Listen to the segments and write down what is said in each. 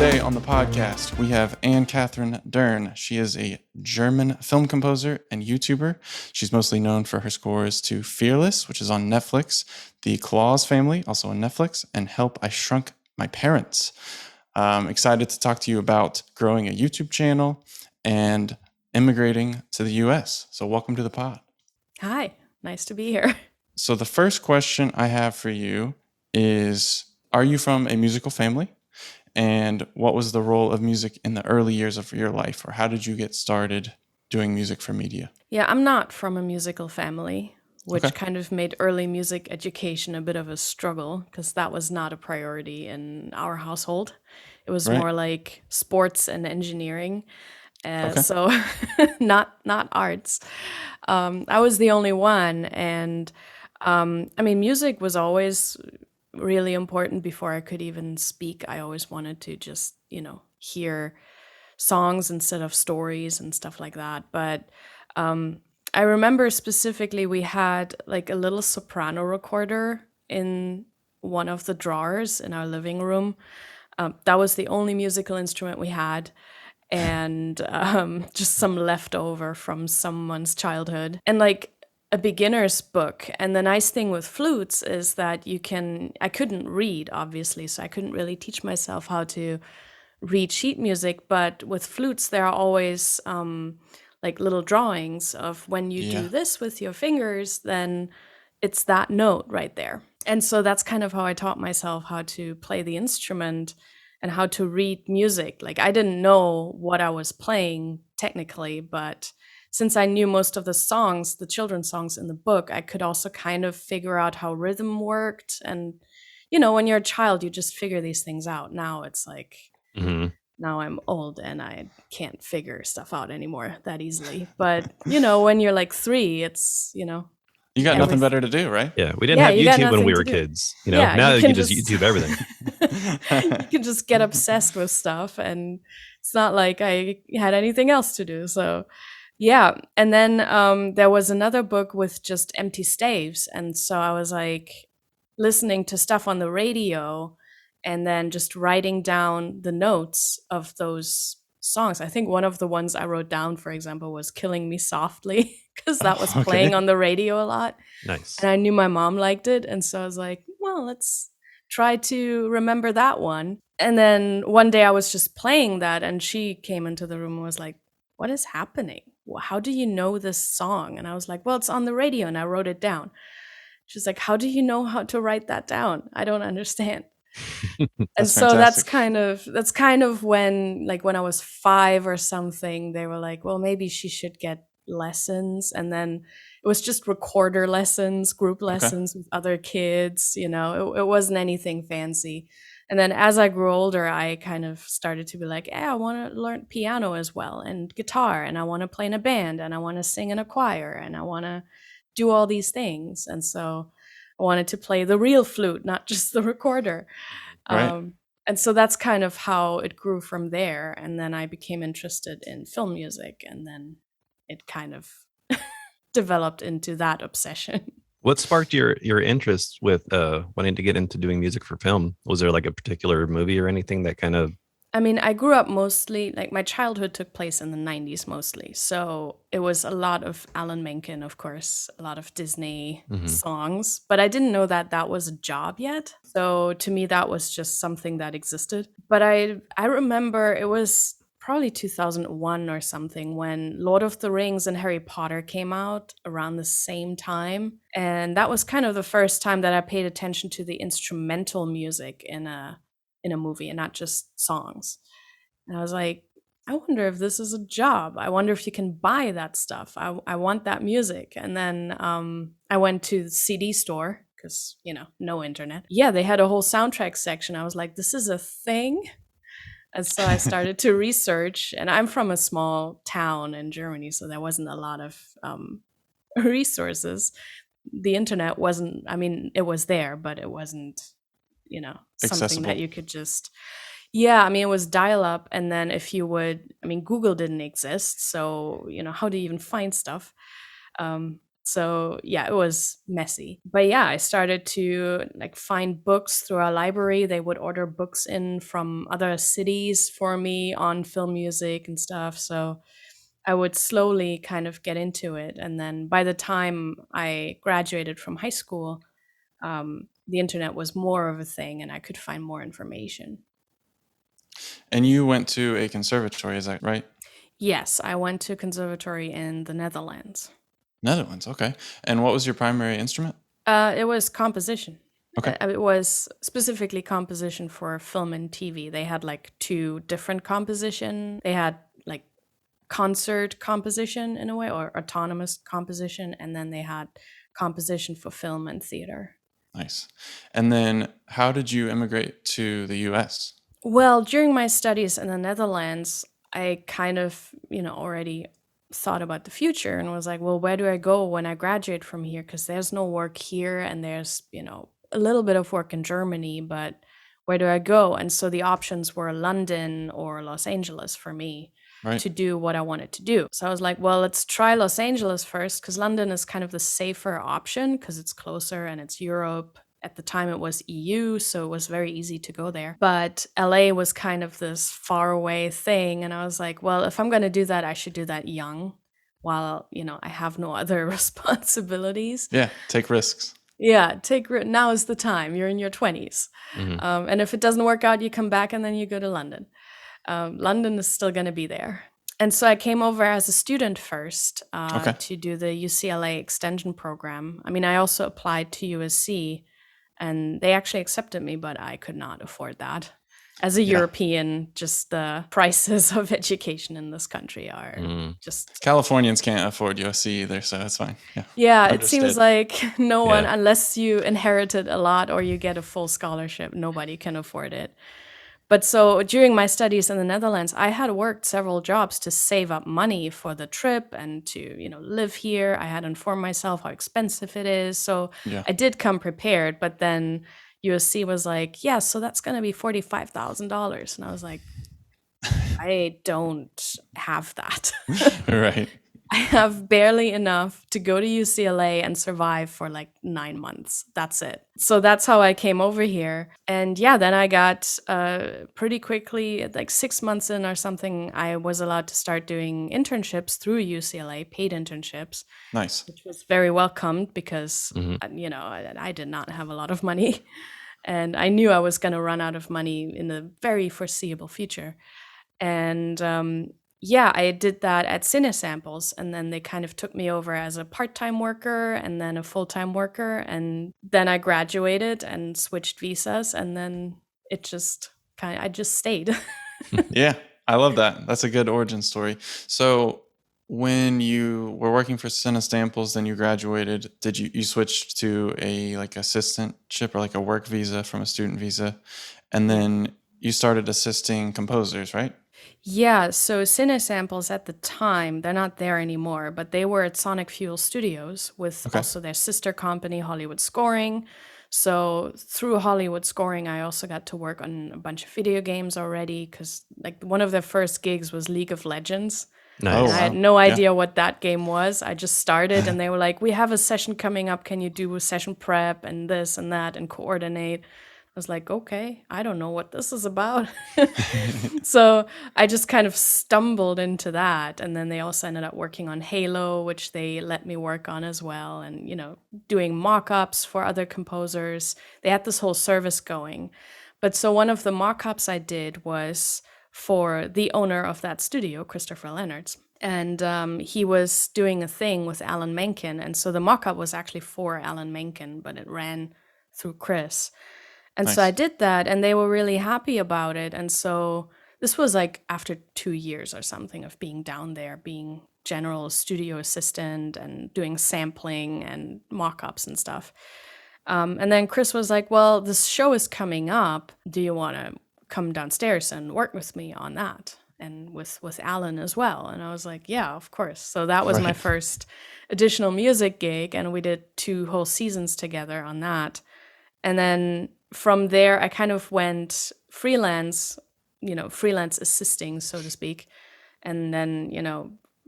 Today on the podcast, we have Anne-Kathrin Dern. She is a German film composer and YouTuber. She's mostly known for her scores to Fearless, which is on Netflix, The Claus Family, also on Netflix, and Help, I Shrunk My Parents. Excited to talk to you about growing a YouTube channel and immigrating to the US. So welcome to the pod. Hi, nice to be here. So the first question I have for you is, are you from a musical family? And what was the role of music in the early years of your life? Or how did you get started doing music for media? Yeah, I'm not from a musical family, which Okay. kind of made early music education a bit of a struggle because that was not a priority in our household. It was Right. more like sports and engineering. Okay. So not arts. I was the only one, and music was always really important before I could even speak. I always wanted to just, hear songs instead of stories and stuff like that. But I remember specifically we had like a little soprano recorder in one of the drawers in our living room. That was the only musical instrument we had. And just some leftover from someone's childhood. And like a beginner's book. And the nice thing with flutes is that I couldn't read, obviously, so I couldn't really teach myself how to read sheet music. But with flutes, there are always like little drawings of when you do this with your fingers, then it's that note right there. And so that's kind of how I taught myself how to play the instrument and how to read music. Like I didn't know what I was playing technically, but since I knew most of the songs, the children's songs in the book, I could also kind of figure out how rhythm worked. And, when you're a child, you just figure these things out. Now it's like, now I'm old and I can't figure stuff out anymore that easily. But, when you're like 3, it's, You got nothing better to do, right? Yeah, we didn't have you got YouTube when nothing we to were do. kids. Yeah, now you you can can just YouTube everything. You can just get obsessed with stuff, and it's not like I had anything else to do. So, yeah. And then there was another book with just empty staves, and so I was like listening to stuff on the radio, and then just writing down the notes of those songs. I think one of the ones I wrote down, for example, was "Killing Me Softly" because that was playing on the radio a lot. Nice. And I knew my mom liked it. And so I was like, well, let's try to remember that one. And then one day I was just playing that, and she came into the room and was like, what is happening? How do you know this song? And I was like, well, it's on the radio, and I wrote it down. She's like, how do you know how to write that down? I don't understand. And so fantastic. that's kind of when I was 5 or something, they were like, well, maybe she should get lessons. And then it was just recorder lessons, group lessons with other kids. It wasn't anything fancy. And then as I grew older, I kind of started to be like, I want to learn piano as well, and guitar, and I want to play in a band, and I want to sing in a choir, and I want to do all these things. And so I wanted to play the real flute, not just the recorder. Right. And so that's kind of how it grew from there. And then I became interested in film music, and then it kind of developed into that obsession. What sparked your interest with wanting to get into doing music for film? Was there like a particular movie or anything that kind of... I grew up mostly, like my childhood took place in the 90s mostly. So it was a lot of Alan Menken, of course, a lot of Disney songs, but I didn't know that that was a job yet. So to me, that was just something that existed. But I remember it was probably 2001 or something when Lord of the Rings and Harry Potter came out around the same time. And that was kind of the first time that I paid attention to the instrumental music in a movie and not just songs. And I was like, I wonder if this is a job. I wonder if you can buy that stuff. I want that music. And then I went to the CD store because, no internet. Yeah, they had a whole soundtrack section. I was like, this is a thing. And so I started to research. And I'm from a small town in Germany, so there wasn't a lot of resources. The internet wasn't, it was there, but it wasn't something accessible. that you could just, it was dial up. And then if you would, Google didn't exist. So, how do you even find stuff? So yeah, it was messy. But yeah, I started to like find books through our library. They would order books in from other cities for me on film music and stuff. So I would slowly kind of get into it. And then by the time I graduated from high school, the internet was more of a thing and I could find more information. And you went to a conservatory, is that right? Yes, I went to conservatory in the Netherlands. Netherlands, okay. And what was your primary instrument? It was composition. Okay. It was specifically composition for film and TV. They had like two different composition. They had like concert composition in a way, or autonomous composition, and then they had composition for film and theater. Nice. And then how did you immigrate to the US? Well, during my studies in the Netherlands, I kind of, already thought about the future and was like, well, where do I go when I graduate from here? Because there's no work here and there's, a little bit of work in Germany, but where do I go? And so the options were London or Los Angeles for me Right. to do what I wanted to do. So I was like, well, let's try Los Angeles first, because London is kind of the safer option because it's closer and it's Europe. At the time, it was EU, so it was very easy to go there. But LA was kind of this far away thing. And I was like, well, if I'm going to do that, I should do that young while, I have no other responsibilities. Yeah, take risks. Yeah, now is the time. You're in your 20s. And if it doesn't work out, you come back and then you go to London. London is still going to be there. And so I came over as a student first Okay. to do the UCLA extension program. I mean, I also applied to USC and they actually accepted me, but I could not afford that. As a European, just the prices of education in this country are just... Californians can't afford USC either, so that's fine. Yeah. Yeah, it seems like no one, Yeah. unless you inherited a lot or you get a full scholarship, nobody can afford it. But so during my studies in the Netherlands, I had worked several jobs to save up money for the trip and to, live here. I had informed myself how expensive it is. So Yeah. I did come prepared, but then USC was like, yeah, so that's going to be $45,000. And I was like, I don't have that. Right. I have barely enough to go to UCLA and survive for like 9 months. That's it. So that's how I came over here. And yeah, then I got pretty quickly, like 6 months in or something, I was allowed to start doing internships through UCLA, paid internships, Nice. which was very welcomed because, I did not have a lot of money. And I knew I was going to run out of money in the very foreseeable future. And yeah, I did that at Cinesamples, and then they kind of took me over as a part-time worker and then a full-time worker. And then I graduated and switched visas, and then I just stayed. Yeah, I love that. That's a good origin story. So when you were working for Cinesamples, then you graduated, did you switched to a like assistantship or like a work visa from a student visa, and then you started assisting composers, right? Yeah, so Cinesamples at the time, they're not there anymore, but they were at Sonic Fuel Studios with Okay. also their sister company, Hollywood Scoring. So through Hollywood Scoring, I also got to work on a bunch of video games already because like one of their first gigs was League of Legends. Nice. Oh, And I had wow. no Yeah. idea what that game was. I just started and they were like, we have a session coming up. Can you do a session prep and this and that and coordinate? I was like, okay, I don't know what this is about. So I just kind of stumbled into that. And then they also ended up working on Halo, which they let me work on as well. And, doing mock-ups for other composers. They had this whole service going. But so one of the mock-ups I did was for the owner of that studio, Christopher Leonard's. And he was doing a thing with Alan Menken. And so the mock-up was actually for Alan Menken, but it ran through Chris. And so Nice. I did that and they were really happy about it. And so this was like after 2 years or something of being down there, being general studio assistant and doing sampling and mock-ups and stuff. And then Chris was like, well, this show is coming up. Do you want to come downstairs and work with me on that? And with Alan as well. And I was like, yeah, of course. So that was my Right. first additional music gig. And we did 2 whole seasons together on that. And then from there, I kind of went freelance, freelance assisting, so to speak. And then,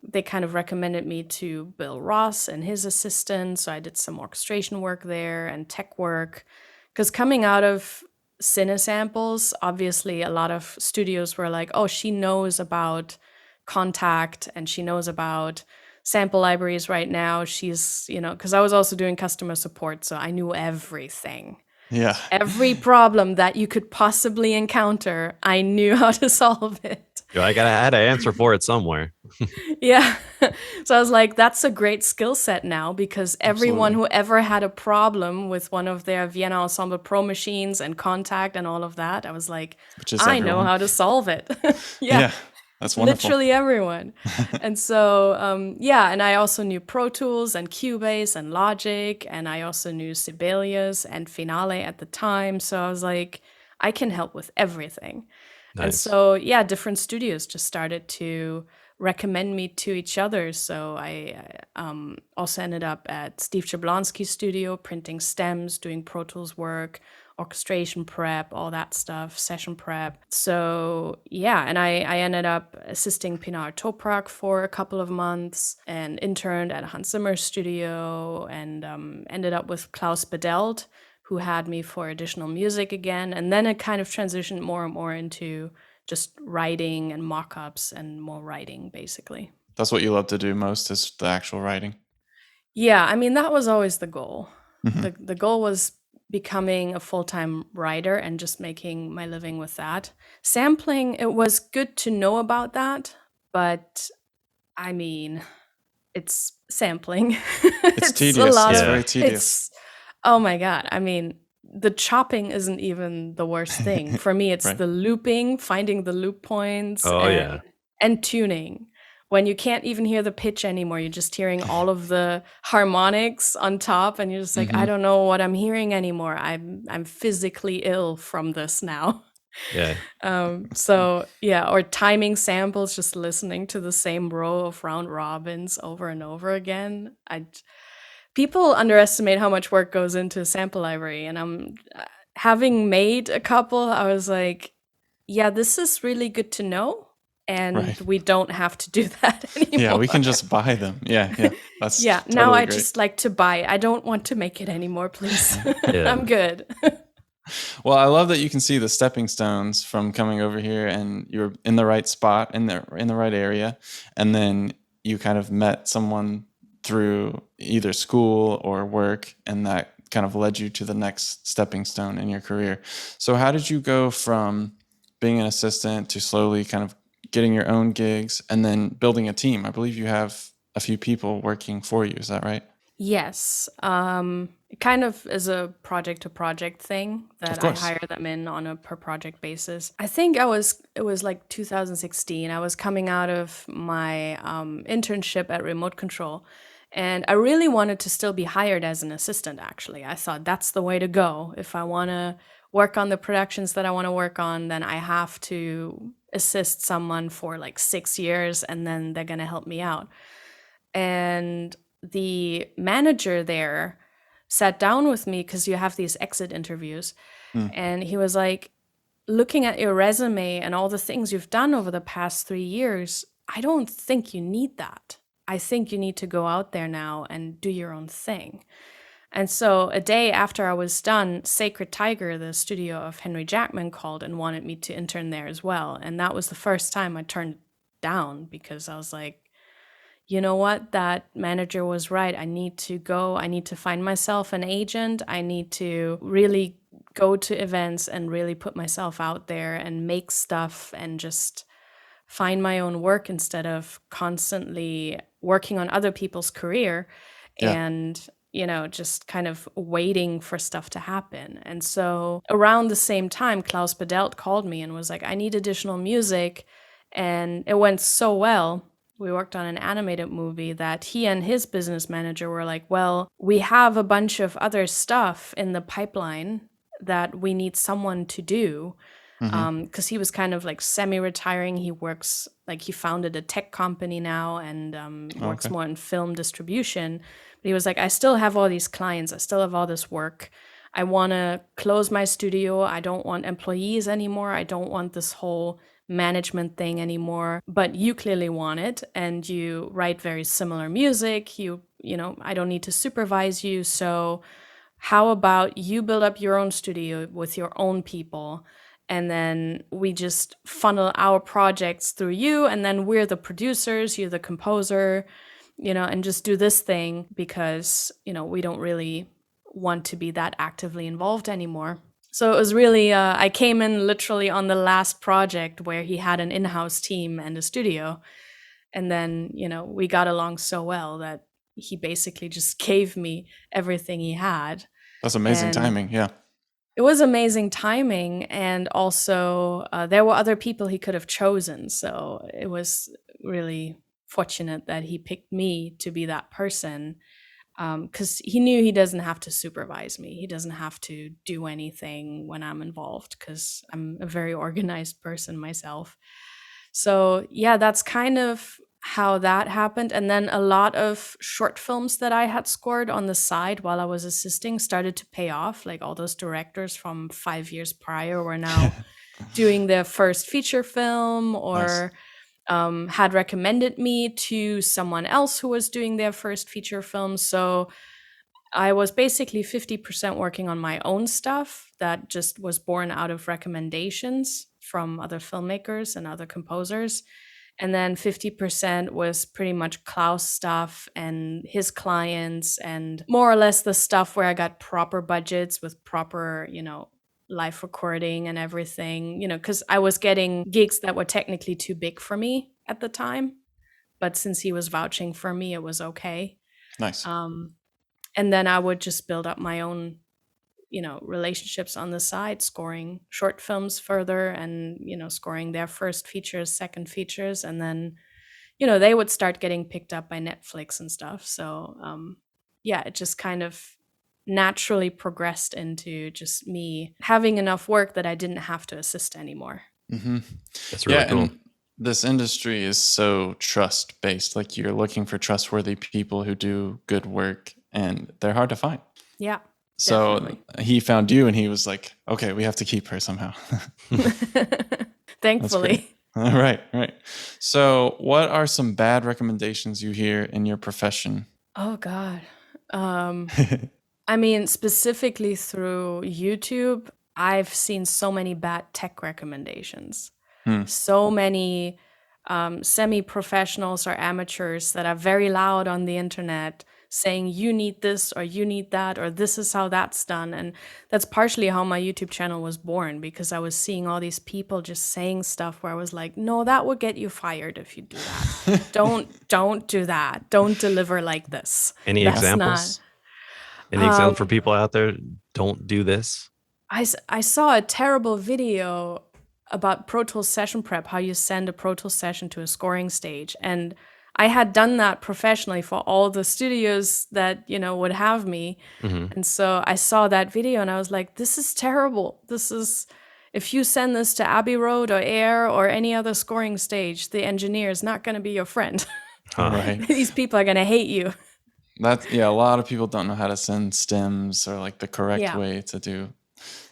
they kind of recommended me to Bill Ross and his assistant. So I did some orchestration work there and tech work. Because coming out of Cinesamples, obviously a lot of studios were like, oh, she knows about Contact and she knows about sample libraries right now. She's, because I was also doing customer support, so I knew everything. Yeah. Every problem that you could possibly encounter, I knew how to solve it. I had an answer for it somewhere. Yeah. So I was like, that's a great skill set now, because everyone Absolutely. who ever had a problem with one of their Vienna Ensemble Pro machines and Contact and all of that, I was like, Which is I know everyone. how to solve it. Yeah. That's wonderful. Literally everyone. And so, and I also knew Pro Tools and Cubase and Logic, and I also knew Sibelius and Finale at the time. So I was like, I can help with everything. And Nice. so, different studios just started to recommend me to each other. So I also ended up at Steve Jablonski's studio, printing stems, doing Pro Tools work, orchestration prep, all that stuff, session prep. So and I ended up assisting Pinar Toprak for a couple of months and interned at Hans Zimmer's studio, and ended up with Klaus Bedelt, who had me for additional music again. And then it kind of transitioned more and more into just writing and mock-ups and more writing, basically. That's what you love to do most, is the actual writing. Yeah, I mean, that was always the goal. Mhm. The goal was becoming a full-time writer and just making my living with that. Sampling, it was good to know about that, but I mean, it's sampling. It's It's a tedious. lot It's of very tedious. it's oh my God. I mean, the chopping isn't even the worst thing. For me, it's Right. the looping, finding the loop points, Oh, yeah. and tuning. When you can't even hear the pitch anymore, you're just hearing all of the harmonics on top, and you're just like, I Mhm. don't know what I'm hearing anymore. I'm physically ill from this now. Yeah. Or timing samples, just listening to the same row of round robins over and over again. People underestimate how much work goes into a sample library, and I'm having made a couple, I was like, yeah, this is really good to know, and Right. we don't have to do that anymore. Yeah, we can just buy them. Yeah. That's now totally I great. just like to buy. I don't want to make it anymore, please. Yeah. I'm good. Well, I love that you can see the stepping stones from coming over here, and you're in the right spot, in the right area, and then you kind of met someone through either school or work, and that kind of led you to the next stepping stone in your career. So how did you go from being an assistant to slowly kind of getting your own gigs and then building a team? I believe you have a few people working for you. Is that right? Yes. It kind of is a project to project thing Of that I course. hire them in on a per project basis. I think it was like 2016. I was coming out of my internship at Remote Control, and I really wanted to still be hired as an assistant, actually. I thought that's the way to go. If I want to work on the productions that I want to work on, then I have to assist someone for like 6 years, and then they're going to help me out. And the manager there sat down with me, because you have these exit interviews, and he was like, looking at your resume and all the things you've done over the past 3 years, I don't think you need that. I think you need to go out there now and do your own thing. And so a day after I was done, Sacred Tiger, the studio of Henry Jackman, called and wanted me to intern there as well. And that was the first time I turned it down, because I was like, you know what? That manager was right. I need to go. I need to find myself an agent. I need to really go to events and really put myself out there and make stuff and just find my own work, instead of constantly working on other people's career Yeah. and just kind of waiting for stuff to happen. And so around the same time, Klaus Bedelt called me and was like, I need additional music. And it went so well. We worked on an animated movie that he and his business manager were like, well, we have a bunch of other stuff in the pipeline that we need someone to do. Because he was kind of like semi-retiring. He works, like, he founded a tech company now and works Okay. more in film distribution. But he was like, I still have all these clients. I still have all this work. I want to close my studio. I don't want employees anymore. I don't want this whole management thing anymore, but you clearly want it and you write very similar music. You know, I don't need to supervise you. So how about you build up your own studio with your own people, and then we just funnel our projects through you, and then we're the producers, you're the composer, you know, and just do this thing because, you know, we don't really want to be that actively involved anymore. So it was really, I came in literally on the last project where he had an in-house team and a studio. And then, you know, we got along so well that he basically just gave me everything he had. That's amazing And timing. Yeah. it was amazing timing. And also, there were other people he could have chosen. So it was really fortunate that he picked me to be that person, because he knew he doesn't have to supervise me. He doesn't have to do anything when I'm involved because I'm a very organized person myself. So yeah, that's kind of how that happened. And then a lot of short films that I had scored on the side while I was assisting started to pay off. Like all those directors from 5 years prior were now doing their first feature film, or had recommended me to someone else who was doing their first feature film. So I was basically 50% working on my own stuff that just was born out of recommendations from other filmmakers and other composers. And then 50% was pretty much Klaus stuff and his clients, and more or less the stuff where I got proper budgets with proper, you know, live recording and everything, you know, because I was getting gigs that were technically too big for me at the time. But since he was vouching for me, it was okay. Nice. And then I would just build up my own, you know, relationships on the side, scoring short films further and, you know, scoring their first features, second features. And then, you know, they would start getting picked up by Netflix and stuff. So, yeah, it just kind of naturally progressed into just me having enough work that I didn't have to assist anymore. Mm-hmm. That's really cool. And this industry is so trust based. Like you're looking for trustworthy people who do good work, and they're hard to find. Yeah. So definitely. he found you, and he was like, "Okay, we have to keep her somehow." Thankfully. All right. So, what are some bad recommendations you hear in your profession? Oh God. I mean, specifically through YouTube, I've seen so many bad tech recommendations. So many semi-professionals or amateurs that are very loud on the internet saying you need this or you need that or this is how that's done. And that's partially how my YouTube channel was born, because I was seeing all these people just saying stuff where I was like, no, that would get you fired if you do that. don't do that. Don't deliver like this. Any That's examples? not. Any example for people out there? Don't do this. I saw a terrible video about Pro Tools session prep, how you send a Pro Tools session to a scoring stage. And I had done that professionally for all the studios that, you know, would have me. Mm-hmm. And so I saw that video and I was like, this is terrible. This is, if you send this to Abbey Road or Air or any other scoring stage, the engineer is not going to be your friend. Right. These people are going to hate you. A lot of people don't know how to send stems or like the correct Yeah. way to do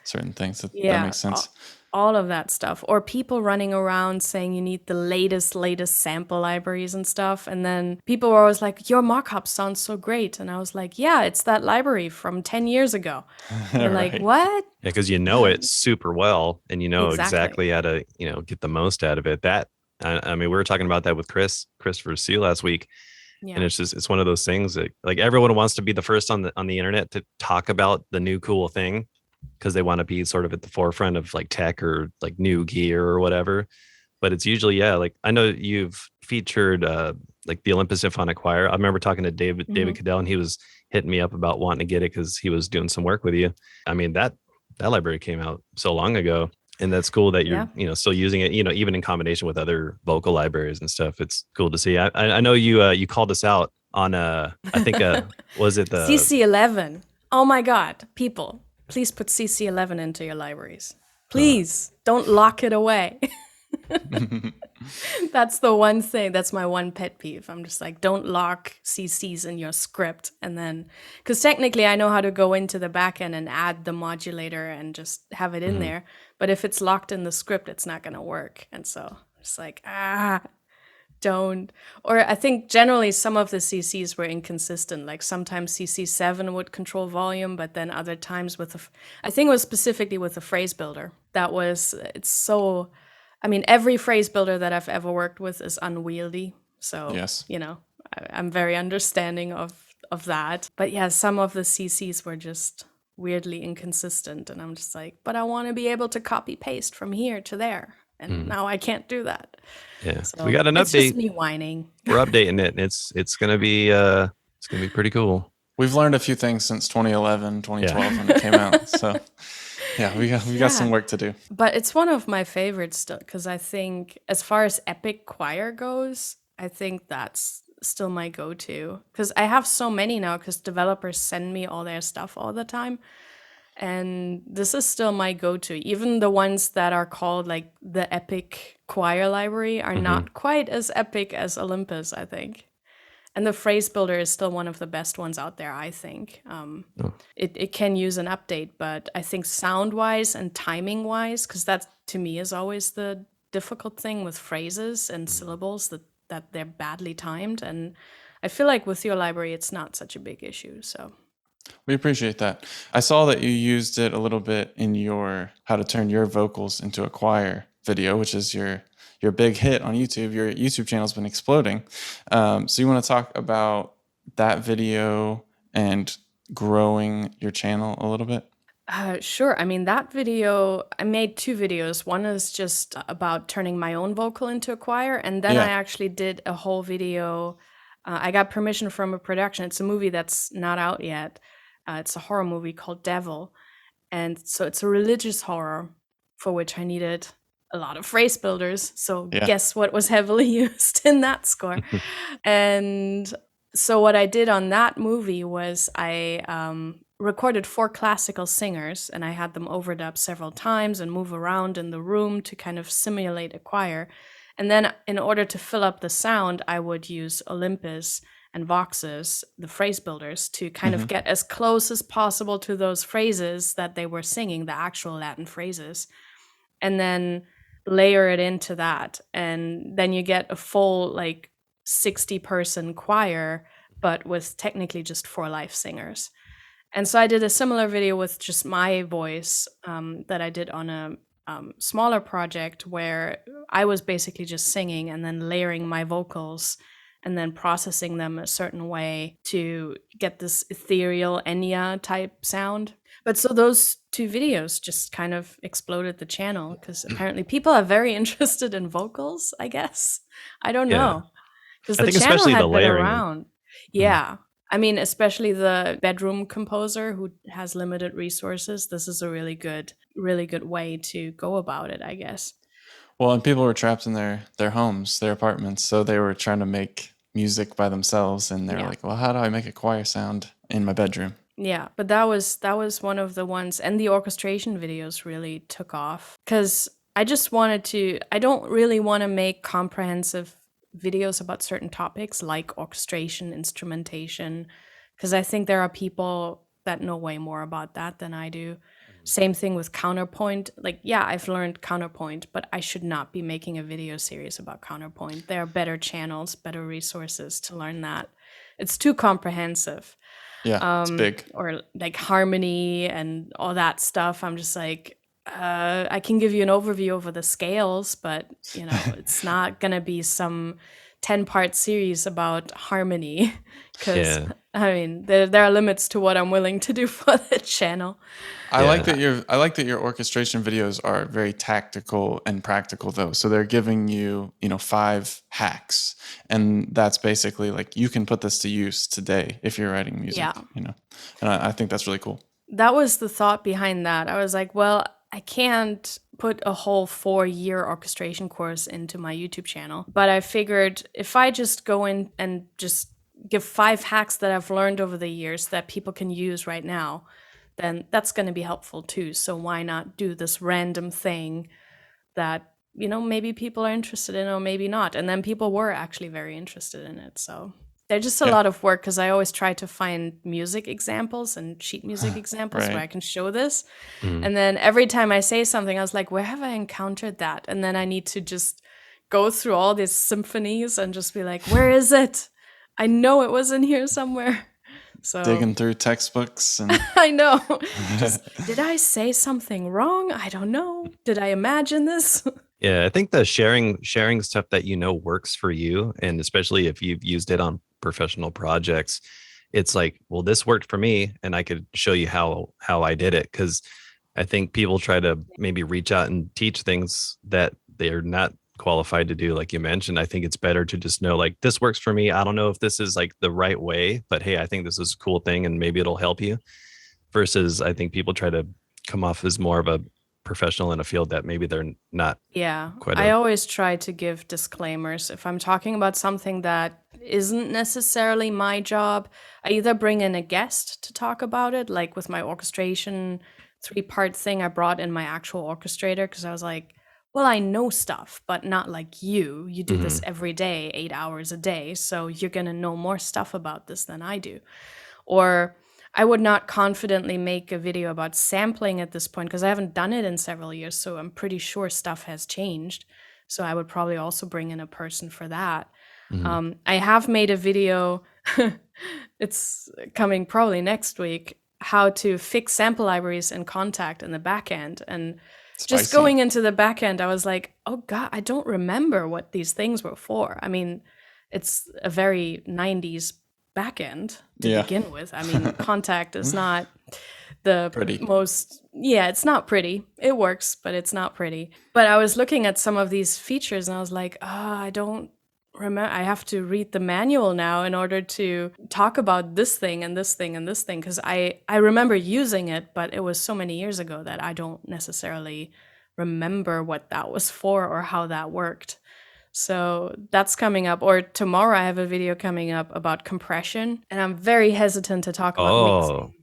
certain things. That Yeah. makes sense. All of that stuff, or people running around saying you need the latest sample libraries and stuff. And then people were always like, your mockup sounds so great. And I was like, yeah, it's that library from 10 years ago. They're like, Right. what? Yeah, because you know it super well, and you know Exactly. exactly how to, you know, get the most out of it. That I mean, we were talking about that with Christopher C last week, Yeah. and it's one of those things that like everyone wants to be the first on the internet to talk about the new cool thing, because they want to be sort of at the forefront of like tech or like new gear or whatever. But it's usually, yeah, like I know you've featured like the Olympus Symphonic Choir. I remember talking to David Cadell, and he was hitting me up about wanting to get it because he was doing some work with you. I mean, that library came out so long ago, and that's cool that you're, you know, still using it, you know, even in combination with other vocal libraries and stuff. It's cool to see. I know you called us out on I think was it the CC11? Oh my God, people, please put CC11 into your libraries. Please don't lock it away. That's the one thing. That's my one pet peeve. I'm just like, don't lock CCs in your script. And then, because technically I know how to go into the backend and add the modulator and just have it in Mhm. there. But if it's locked in the script, it's not going to work. And so it's like, don't. Or I think generally some of the CCs were inconsistent. Like sometimes CC7 would control volume, but then other times with I think it was specifically with the phrase builder. It's so, I mean, every phrase builder that I've ever worked with is unwieldy. So, Yes. I'm very understanding of that. But yeah, some of the CCs were just weirdly inconsistent. And I'm just like, but I want to be able to copy paste from here to there. And now I can't do that. Yeah. So We got an it's just update. me whining. We're updating it, and it's gonna be pretty cool. We've learned a few things since 2011, 2012 Yeah. when it came out. So yeah, we got some Yeah. work to do. But it's one of my favorites still, because I think as far as epic choir goes, I think that's still my go-to. Because I have so many now, because developers send me all their stuff all the time. And this is still my go-to. Even the ones that are called like the epic choir library are not quite as epic as Olympus, I think. And the phrase builder is still one of the best ones out there, I think. Oh. It can use an update, but I think sound-wise and timing-wise, because that to me is always the difficult thing with phrases and syllables, that they're badly timed. And I feel like with your library, it's not such a big issue. So We appreciate that. I saw that you used it a little bit in your how to turn your vocals into a choir video, which is your big hit on YouTube. Your YouTube channel's been exploding. So you want to talk about that video and growing your channel a little bit? Sure. I mean, that video, I made two videos. One is just about turning my own vocal into a choir. And then I Yeah. actually did a whole video. I got permission from a production. It's a movie that's not out yet. It's a horror movie called Devil. And so it's a religious horror for which I needed a lot of phrase builders. So Yeah. guess what was heavily used in that score? And so what I did on that movie was I recorded 4 classical singers, and I had them overdub several times and move around in the room to kind of simulate a choir. And then in order to fill up the sound, I would use Olympus and Voxes, the phrase builders, to kind of get as close as possible to those phrases that they were singing, the actual Latin phrases, and then layer it into that. And then you get a full, like, 60-person choir, but with technically just 4 live singers. And so I did a similar video with just my voice that I did on a smaller project where I was basically just singing and then layering my vocals and then processing them a certain way to get this ethereal Enya type sound. But so those 2 videos just kind of exploded the channel because apparently people are very interested in vocals, I guess. I don't Yeah. know. Because I the think channel especially the had been layering. around. Yeah. I mean, especially the bedroom composer who has limited resources. This is a really good way to go about it, I guess. Well, and people were trapped in their homes, their apartments, so they were trying to make music by themselves, and they're Yeah. like, "Well, how do I make a choir sound in my bedroom?" Yeah, but that was one of the ones, and the orchestration videos really took off because I don't really want to make comprehensive videos about certain topics like orchestration, instrumentation, because I think there are people that know way more about that than I do. Same thing with counterpoint. Like, yeah, I've learned counterpoint, but I should not be making a video series about counterpoint. There are better channels, better resources to learn that. It's too comprehensive. Yeah, it's big. Or like harmony and all that stuff. I'm just like, I can give you an overview over the scales, but it's not gonna be some 10-part series about harmony because Yeah. I mean there are limits to what I'm willing to do for the channel. I like Yeah. that your orchestration videos are very tactical and practical though. So they're giving you, 5 hacks, and that's basically like you can put this to use today if you're writing music, Yeah. And I think that's really cool. That was the thought behind that. I was like, well, I can't put a whole 4-year orchestration course into my YouTube channel. But I figured if I just go in and just give 5 hacks that I've learned over the years that people can use right now, then that's going to be helpful too. So why not do this random thing that maybe people are interested in it or maybe not. And then people were actually very interested in it. So they're just a Yeah. lot of work because I always try to find music examples and sheet music examples where Right. I can show this. Mhm. And then every time I say something, I was like, where have I encountered that? And then I need to just go through all these symphonies and just be like, where is it? I know it was in here somewhere. So Digging through textbooks and I know. Just, did I say something wrong? I don't know. Did I imagine this? Yeah, I think the sharing stuff that works for you, and especially if you've used it on professional projects, it's like, well, this worked for me, and I could show you how I did it. Because I think people try to maybe reach out and teach things that they're not qualified to do, like you mentioned. I think it's better to just know, like, this works for me. I don't know if this is like the right way, but hey, I think this is a cool thing, and maybe it'll help you. Versus, I think people try to come off as more of a professional in a field that maybe they're not. Yeah, Quite I a- always try to give disclaimers. If I'm talking about something that isn't necessarily my job, I either bring in a guest to talk about it, like with my orchestration 3-part thing I brought in my actual orchestrator because I was like, well, I know stuff, but not like you. You do this every day, 8 hours a day, so you're going to know more stuff about this than I do. Or I would not confidently make a video about sampling at this point because I haven't done it in several years, so I'm pretty sure stuff has changed. So I would probably also bring in a person for that. I have made a video, it's coming probably next week, how to fix sample libraries in Contact in the backend. And just Spicy. going into the backend, I was like, oh God, I don't remember what these things were for. I mean, it's a very 90s backend to Yeah. begin with. I mean, Contact is not the Pretty. most, it's not pretty. It works, but it's not pretty. But I was looking at some of these features and I was like, I don't remember. I have to read the manual now in order to talk about this thing and this thing and this thing because I remember using it, but it was so many years ago that I don't necessarily remember what that was for or how that worked. So that's coming up. Or tomorrow I have a video coming up about compression, and I'm very hesitant to talk about mixing.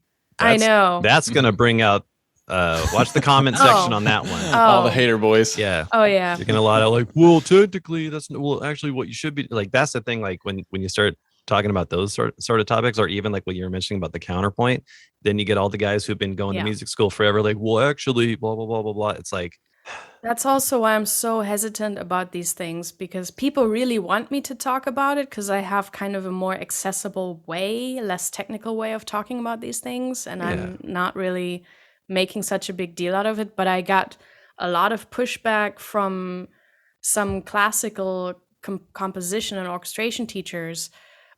I know. That's gonna bring out. Watch the comment section on that one. All the hater boys. Yeah. Oh yeah. You're gonna a lot of like, well, technically that's actually what you should be like. That's the thing. Like when you start talking about those sort of topics, or even like what you were mentioning about the counterpoint, then you get all the guys who've been going to music school forever, like, well, actually, blah blah blah blah blah. It's like, that's also why I'm so hesitant about these things because people really want me to talk about it because I have kind of a more accessible way, less technical way of talking about these things, and I'm not really making such a big deal out of it. But I got a lot of pushback from some classical composition and orchestration teachers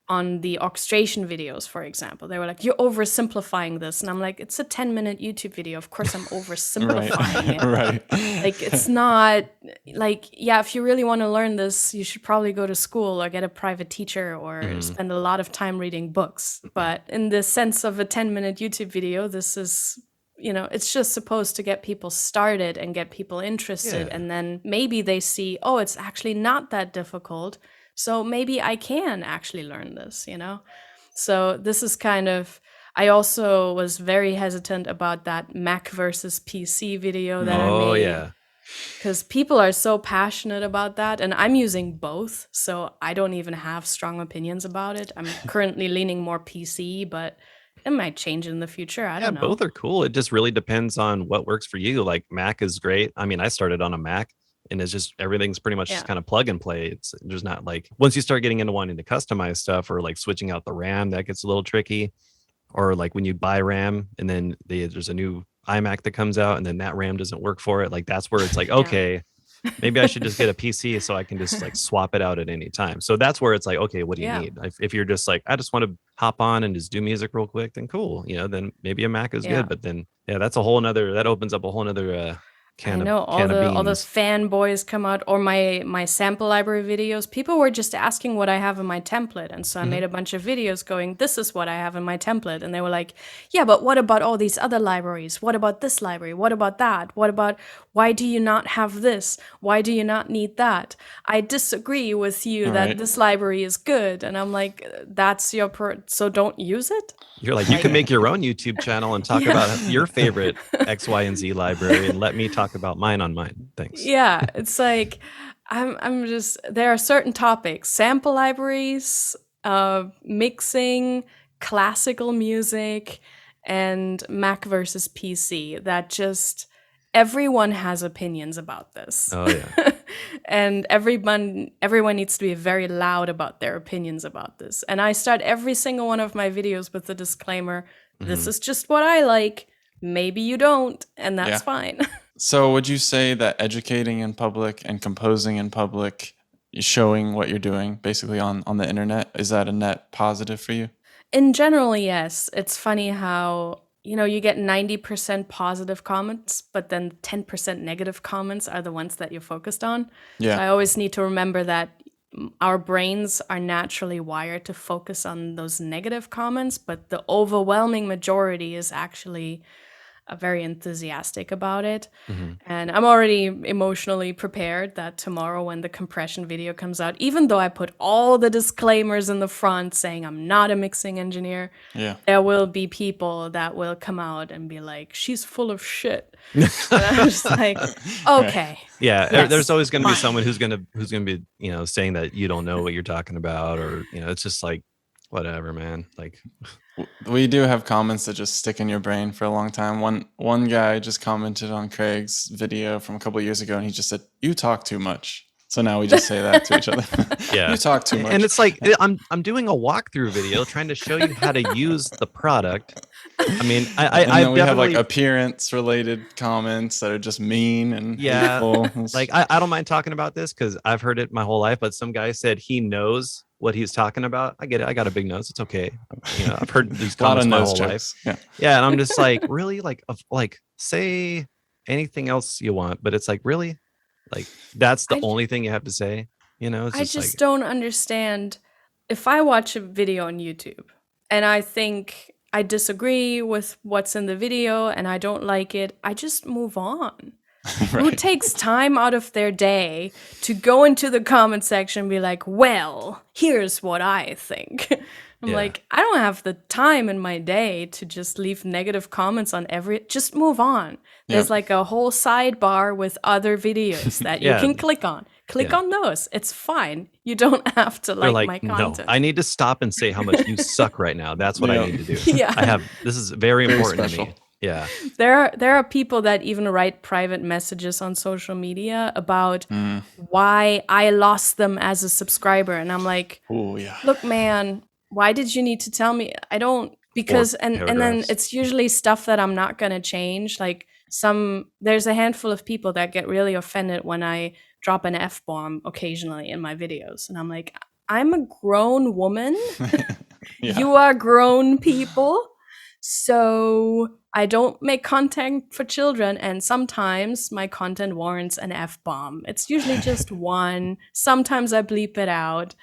on the orchestration videos, for example. They were like, you're oversimplifying this. And I'm like, it's a 10-minute YouTube video. Of course I'm oversimplifying it. Right. Like, it's not like, if you really want to learn this, you should probably go to school or get a private teacher or spend a lot of time reading books. But in the sense of a 10-minute YouTube video, this is, it's just supposed to get people started and get people interested. Yeah. And then maybe they see, oh, it's actually not that difficult. So maybe I can actually learn this, So this is kind of, I also was very hesitant about that Mac versus PC video that I made. oh yeah, Because people are so passionate about that. And I'm using both. So I don't even have strong opinions about it. I'm currently leaning more PC, but it might change in the future. I don't know. both are cool. It just really depends on what works for you. Like Mac is great. I mean, I started on a Mac. And it's just everything's pretty much just kind of plug and play. It's there's not like once you start getting into wanting to customize stuff or like switching out the RAM, that gets a little tricky. Or like when you buy RAM and then there's a new iMac that comes out and then that RAM doesn't work for it. Like that's where it's like, okay, maybe I should just get a PC so I can just like swap it out at any time. So that's where it's like, okay, what do you need? If you're just like, I just want to hop on and just do music real quick, then cool. Then maybe a Mac is good. But then that's a whole nother, that opens up a whole nother I know all those fanboys come out, or my sample library videos. People were just asking what I have in my template, and so I made a bunch of videos going, "This is what I have in my template," and they were like, "Yeah, but what about all these other libraries? What about this library? What about that? What about why do you not have this? Why do you not need that? I disagree with you that this library is good," and I'm like, "That's your so don't use it." You're like, you can make your own YouTube channel and talk about your favorite X, Y, and Z library, and let me talk talk about mine on mine. Thanks. Yeah, it's like I'm just there are certain topics, sample libraries, mixing, classical music, and Mac versus PC that just everyone has opinions about this. Oh yeah. And everyone needs to be very loud about their opinions about this. And I start every single one of my videos with the disclaimer, this is just what I like. Maybe you don't, and that's Yeah. fine. So would you say that educating in public and composing in public, showing what you're doing basically on the internet, is that a net positive for you? In general, yes. It's funny how, you get 90% positive comments, but then 10% negative comments are the ones that you're focused on. So Yeah. I always need to remember that our brains are naturally wired to focus on those negative comments, but the overwhelming majority is actually very enthusiastic about it. And I'm already emotionally prepared that tomorrow when the compression video comes out, even though I put all the disclaimers in the front saying I'm not a mixing engineer, Yeah. there will be people that will come out and be like, she's full of shit. And I'm just like, okay. Yeah, Yes, there's always going to be fine. someone who's going to be, saying that you don't know what you're talking about, or it's just like, whatever, man. Like, We do have comments that just stick in your brain for a long time. One guy just commented on Craig's video from a couple of years ago, and he just said, "You talk too much." So now we just say that to each other. Yeah. You talk too much. and it's like I'm doing a walkthrough video trying to show you how to use the product. I mean, and I then we have like definitely appearance related comments that are just mean and Yeah. hateful. like I don't mind talking about this because I've heard it my whole life. But some guy said he knows what he's talking about. I get it. I got a big nose. It's okay. I've heard these a lot of comments my nose whole jokes. life. Yeah. Yeah, and I'm just like, really, like say anything else you want, but it's like, really, like that's the only thing you have to say. It's I just just like, don't understand if I watch a video on YouTube and I think I disagree with what's in the video and I don't like it, I just move on. Who Right. takes time out of their day to go into the comment section and be like, well, here's what I think? I'm Yeah. like, I don't have the time in my day to just leave negative comments on just move on. There's Yep. like a whole sidebar with other videos that you Yeah. can click on. Click Yeah. on those. It's fine. You don't have to they're like like, my no, content. I need to stop and say how much you suck right now. That's what Yeah. I need to do. Yeah. This is very Very important to special. me. Yeah. There are people that even write private messages on social media about why I lost them as a subscriber. And I'm like, Oh yeah. look, man, why did you need to tell me? I don't, because, and then paragraphs. it's usually stuff that I'm not going to change. Like there's a handful of people that get really offended when I drop an F-bomb occasionally in my videos. And I'm like, I'm a grown woman. Yeah. You are grown people. So I don't make content for children, and sometimes my content warrants an F-bomb. It's usually just one. Sometimes I bleep it out.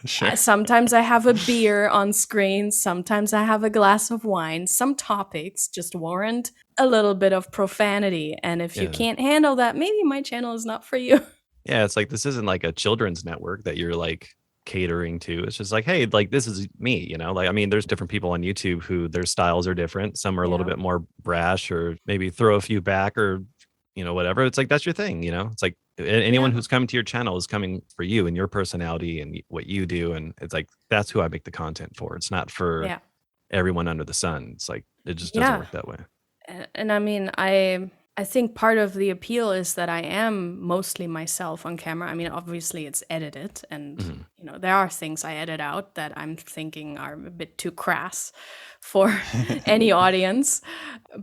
Sure. Sometimes I have a beer on screen. Sometimes I have a glass of wine. Some topics just warrant a little bit of profanity. And if you Yeah. can't handle that, maybe my channel is not for you. Yeah, it's like this isn't like a children's network that you're like catering to. It's just like, hey, like this is me, like, I mean, there's different people on YouTube who their styles are different. Some are a little Yeah. bit more brash or maybe throw a few back or whatever. It's like that's your thing. It's like anyone who's coming to your channel is coming for you and your personality and what you do, and it's like that's who I make the content for. It's not for Yeah. everyone under the sun. It's like it just doesn't Yeah. work that way. And I mean, I think part of the appeal is that I am mostly myself on camera. I mean, obviously it's edited, and there are things I edit out that I'm thinking are a bit too crass for any audience.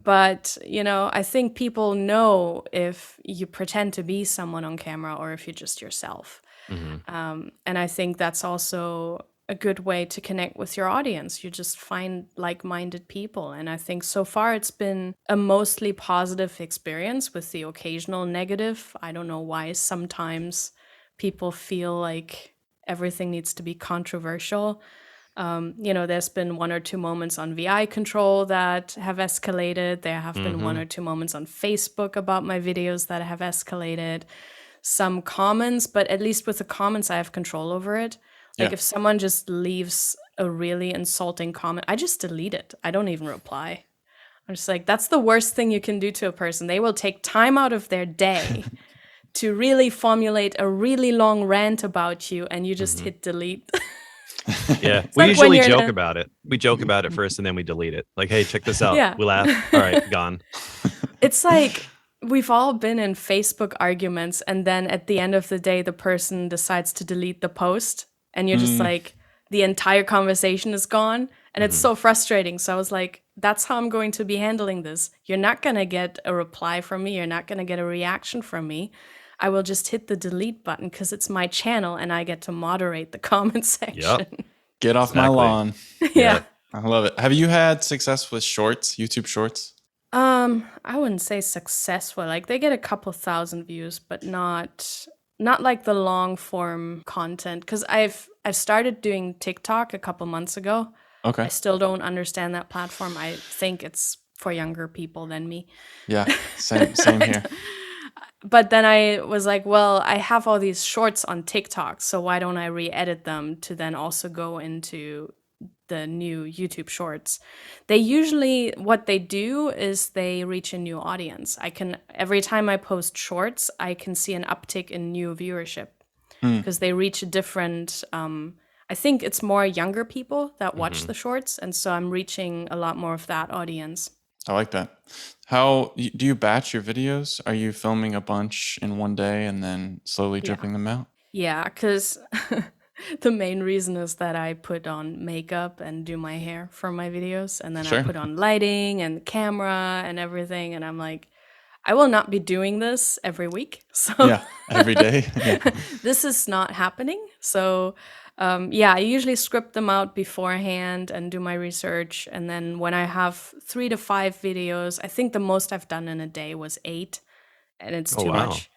But I think people know if you pretend to be someone on camera or if you're just yourself. And I think that's also a good way to connect with your audience. You just find like-minded people. And I think so far it's been a mostly positive experience with the occasional negative. I don't know why sometimes people feel like everything needs to be controversial. There's been one or two moments on VI control that have escalated. There have been one or two moments on Facebook about my videos that have escalated. Some comments, but at least with the comments, I have control over it. Like if someone just leaves a really insulting comment, I just delete it. I don't even reply. I'm just like, that's the worst thing you can do to a person. They will take time out of their day to really formulate a really long rant about you, and you just hit delete. Yeah, It's we like when usually you're in joke a, about it. We joke about it first, and then we delete it. Like, hey, check this out. yeah. We laugh. All right, gone. It's like we've all been in Facebook arguments, and then at the end of the day, the person decides to delete the post, and you're just like, the entire conversation is gone. And it's so frustrating. So I was like, that's how I'm going to be handling this. You're not going to get a reply from me. You're not going to get a reaction from me. I will just hit the delete button because it's my channel and I get to moderate the comment section. Get off my lawn. Yeah. I love it. Have you had success with shorts, YouTube shorts? I wouldn't say successful. Like they get a couple thousand views, but not like the long form content. Because I've started doing TikTok a couple months ago. Okay. I still don't understand that platform. I think it's for younger people than me. Yeah, same here. But then I was like, well, I have all these shorts on TikTok, so why don't I re-edit them to then also go into the new YouTube shorts? They usually, what they do is they reach a new audience. Every time I post shorts, I can see an uptick in new viewership because they reach a different, I think it's more younger people that watch the shorts. And so I'm reaching a lot more of that audience. I like that. How do you batch your videos? Are you filming a bunch in one day and then slowly dripping them out? Yeah, because the main reason is that I put on makeup and do my hair for my videos. And then I put on lighting and camera and everything. And I'm like, I will not be doing this every week. So Yeah, every day. Yeah. this is not happening. So I usually script them out beforehand and do my research. And then when I have 3 to 5 videos, I think the most I've done in a day was 8. And it's too much.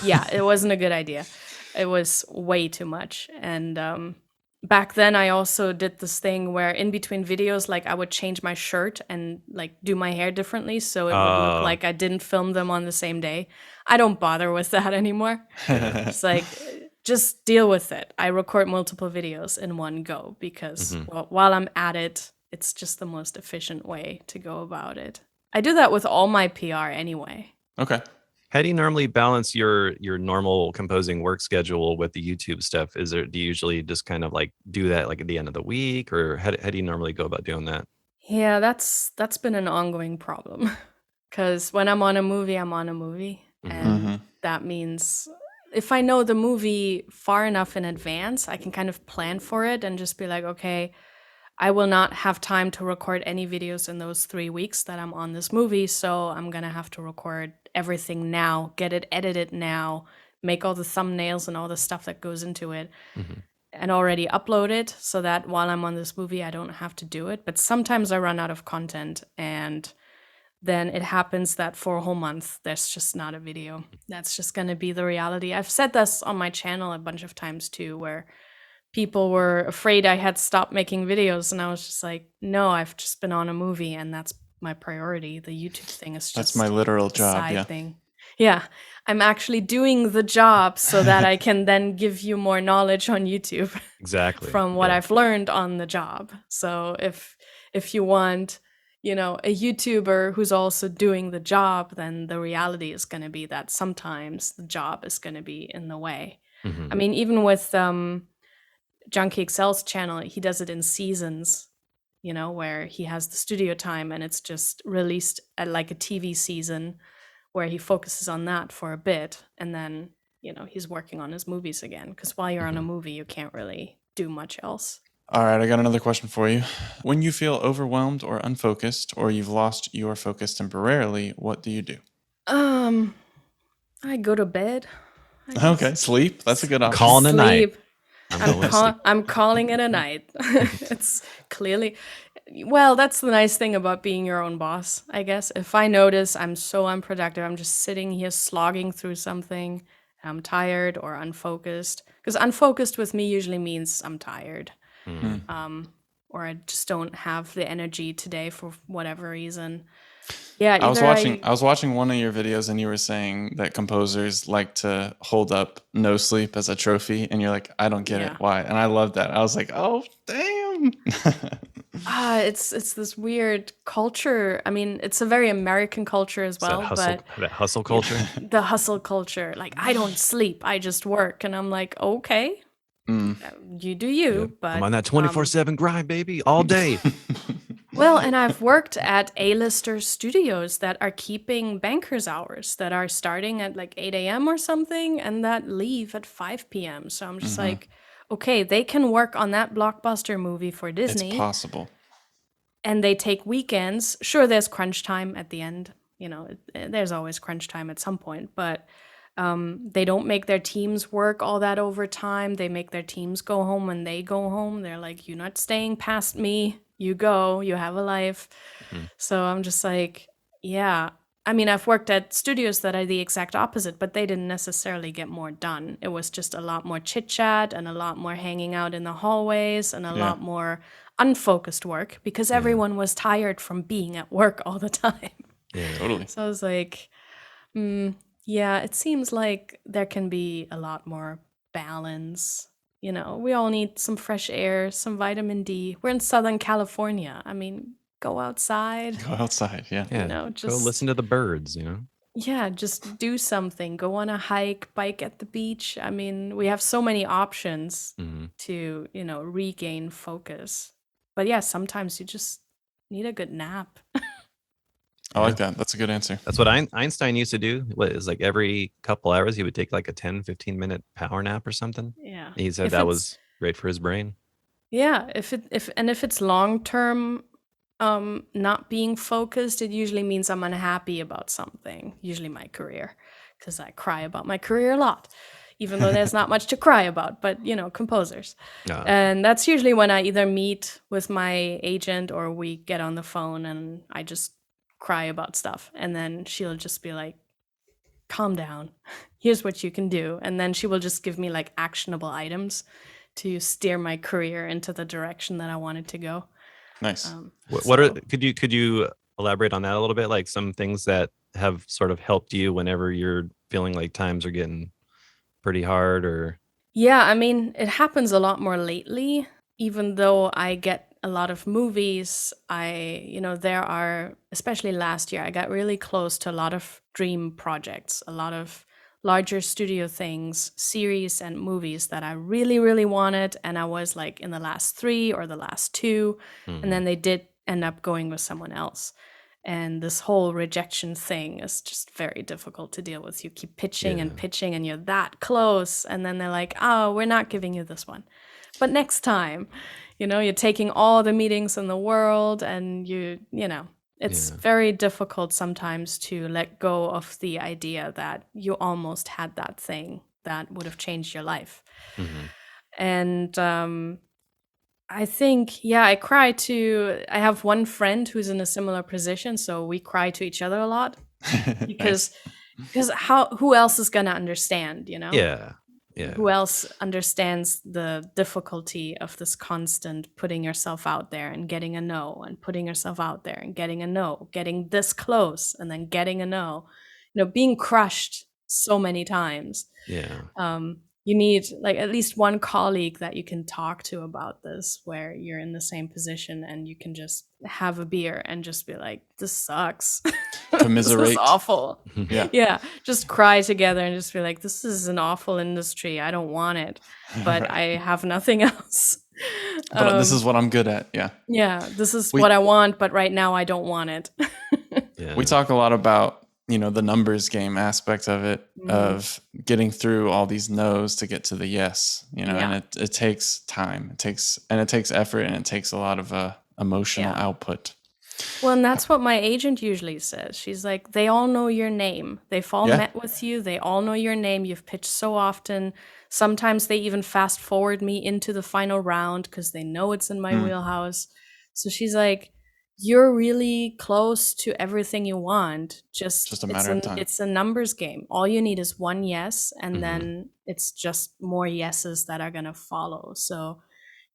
Yeah, it wasn't a good idea. It was way too much. And back then I also did this thing where in between videos, like I would change my shirt and like do my hair differently. So it would look like I didn't film them on the same day. I don't bother with that anymore. It's like, just deal with it. I record multiple videos in one go because while I'm at it, it's just the most efficient way to go about it. I do that with all my PR anyway. Okay. How do you normally balance your normal composing work schedule with the YouTube stuff? Do you usually just kind of like do that like at the end of the week, or how do you normally go about doing that? Yeah, that's been an ongoing problem because when I'm on a movie, I'm on a movie. And that means if I know the movie far enough in advance, I can kind of plan for it and just be like, okay, I will not have time to record any videos in those 3 weeks that I'm on this movie. So I'm going to have to record everything now, get it edited now, make all the thumbnails and all the stuff that goes into it and already upload it so that while I'm on this movie, I don't have to do it. But sometimes I run out of content and then it happens that for a whole month, there's just not a video. That's just going to be the reality. I've said this on my channel a bunch of times too, where people were afraid I had stopped making videos. And I was just like, no, I've just been on a movie and that's my priority. The YouTube thing is just That's my literal job. side Yeah. thing. Yeah, I'm actually doing the job so that I can then give you more knowledge on YouTube Exactly. from what I've learned on the job. So if you want, a YouTuber who's also doing the job, then the reality is going to be that sometimes the job is going to be in the way. I mean, even with Junkie Excel's channel, he does it in seasons, where he has the studio time and it's just released at like a TV season where he focuses on that for a bit. And then, he's working on his movies again. Because while you're on a movie, you can't really do much else. All right, I got another question for you. When you feel overwhelmed or unfocused, or you've lost your focus temporarily, what do you do? I go to bed. Okay, sleep. That's a good option. Calling a night. Sleep. I'm calling it a night. It's clearly, well, that's the nice thing about being your own boss, I guess. If I notice I'm so unproductive, I'm just sitting here slogging through something, I'm tired or unfocused. Because unfocused with me usually means I'm tired. Or I just don't have the energy today for whatever reason. Yeah, I was watching one of your videos and you were saying that composers like to hold up no sleep as a trophy, and you're like, I don't get it. Why? And I love that. I was like, oh, damn. It's this weird culture. I mean, it's a very American culture as It's that well, but hustle yeah, culture. the hustle culture. Like, I don't sleep, I just work, and I'm like, okay, Mm. you do Yep. you, I'm but on that 24/7 grind, baby, all day. well, and I've worked at A-lister studios that are keeping bankers hours that are starting at like 8 a.m. or something and that leave at 5 p.m. So I'm just Mhm. like, okay, they can work on that blockbuster movie for It's Disney possible. and they take weekends. Sure, there's crunch time at the end. You know, there's always crunch time at some point, but they don't make their teams work all that overtime. They make their teams go home when they go home. They're like, you're not staying past me. You go, you have a life. Mhm. So I'm just like, yeah. I mean, I've worked at studios that are the exact opposite, but they didn't necessarily get more done. It was just a lot more chit chat and a lot more hanging out in the hallways and a Yeah. lot more unfocused work because Yeah. everyone was tired from being at work all the time. Yeah. Totally. So I was like, yeah, it seems like there can be a lot more balance. You know, we all need some fresh air, some vitamin D. We're in Southern California. I mean, go outside, Go outside. Yeah. Yeah. know, Go listen to the birds, you know? yeah, just do something. Go on a hike, bike at the beach. I mean, we have so many options Mhm. to, regain focus. But yeah, sometimes you just need a good nap. I like that. That's a good answer. That's what Einstein used to do. What is like every couple hours he would take like a 10-15 minute power nap or something. Yeah. He said If that it's was great for his brain. Yeah, if it's long term not being focused, it usually means I'm unhappy about something, usually my career, because I cry about my career a lot, even though there's not much to cry about, but composers. Uh, And that's usually when I either meet with my agent or we get on the phone and I just cry about stuff. And then she'll just be like, calm down. Here's what you can do. And then she will just give me like actionable items to steer my career into the direction that I wanted to go. Nice. what are So could you elaborate on that a little bit? Like some things that have sort of helped you whenever you're feeling like times are getting pretty hard, or yeah, I mean, it happens a lot more lately, even though I get a lot of movies. There are, especially last year, I got really close to a lot of dream projects, a lot of larger studio things, series and movies that I really, really wanted. And I was like in the last three or the last two. And then Mhm. they did end up going with someone else. And this whole rejection thing is just very difficult to deal with. You keep pitching and Yeah. pitching, and you're that close. And then they're like, oh, we're not giving you this one. But next time, you're taking all the meetings in the world, and it's Yeah. very difficult sometimes to let go of the idea that you almost had that thing that would have changed your life. Mhm. And I think, yeah, I have one friend who's in a similar position, so we cry to each other a lot because Nice. who else is going to understand, Yeah. Yeah. who else understands the difficulty of this constant putting yourself out there and getting a no and putting yourself out there and getting a no, getting this close and then getting a no, being crushed so many times. Yeah. You need like at least one colleague that you can talk to about this, where you're in the same position and you can just have a beer and just be like, this sucks. This is Commiserate. awful. Yeah. Yeah, just cry together and just be like, this is an awful industry. I don't want it, but Right. I have nothing else. But this is what I'm good at. Yeah. Yeah, this is We what I want, but right now I don't want it. Yeah. we talk a lot about, the numbers game aspect of it, Mhm. of getting through all these no's to get to the yes, and Yeah. it takes time. It takes effort, and it takes a lot of emotional Yeah. output. Well, and that's what my agent usually says. She's like, they all know your name. They've all Yeah. met with you. They all know your name. You've pitched so often. Sometimes they even fast forward me into the final round because they know it's in my Mm. wheelhouse. So she's like, you're really close to everything you want. Just a matter of time. It's a numbers game. All you need is one yes, and Mhm. then it's just more yeses that are gonna follow. So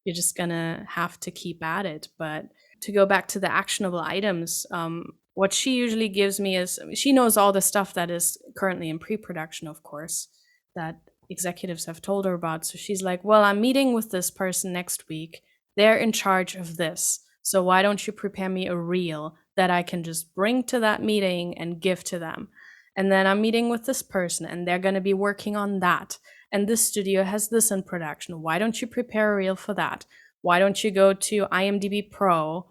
you're just gonna have to keep at it. But to go back to the actionable items, what she usually gives me is, she knows all the stuff that is currently in pre-production, of course, that executives have told her about. So she's like, well, I'm meeting with this person next week. They're in charge of this. So why don't you prepare me a reel that I can just bring to that meeting and give to them? And then I'm meeting with this person and they're going to be working on that. And this studio has this in production. Why don't you prepare a reel for that? Why don't you go to IMDb Pro,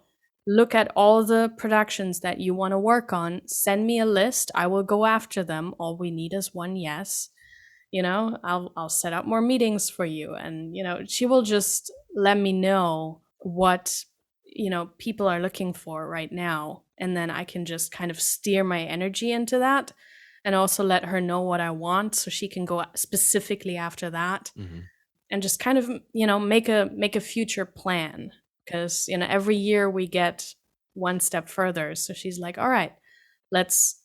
look at all the productions that you want to work on, send me a list. I will go after them. All we need is one yes. I'll set up more meetings for you. And, she will just let me know what, people are looking for right now. And then I can just kind of steer my energy into that and also let her know what I want so she can go specifically after that. Mm-hmm. And just kind of, make a future plan. Because, every year we get one step further. So she's like, all right, let's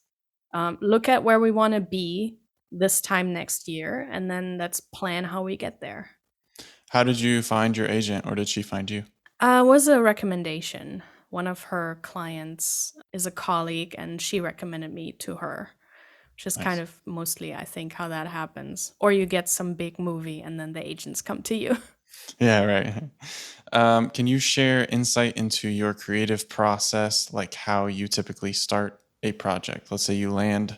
look at where we want to be this time next year, and then let's plan how we get there. How did you find your agent, or did she find you? Was a recommendation. One of her clients is a colleague, and she recommended me to her, which is Nice. kind of mostly, I think, how that happens. Or you get some big movie, and then the agents come to you. Yeah, right. Can you share insight into your creative process, like how you typically start a project? Let's say you land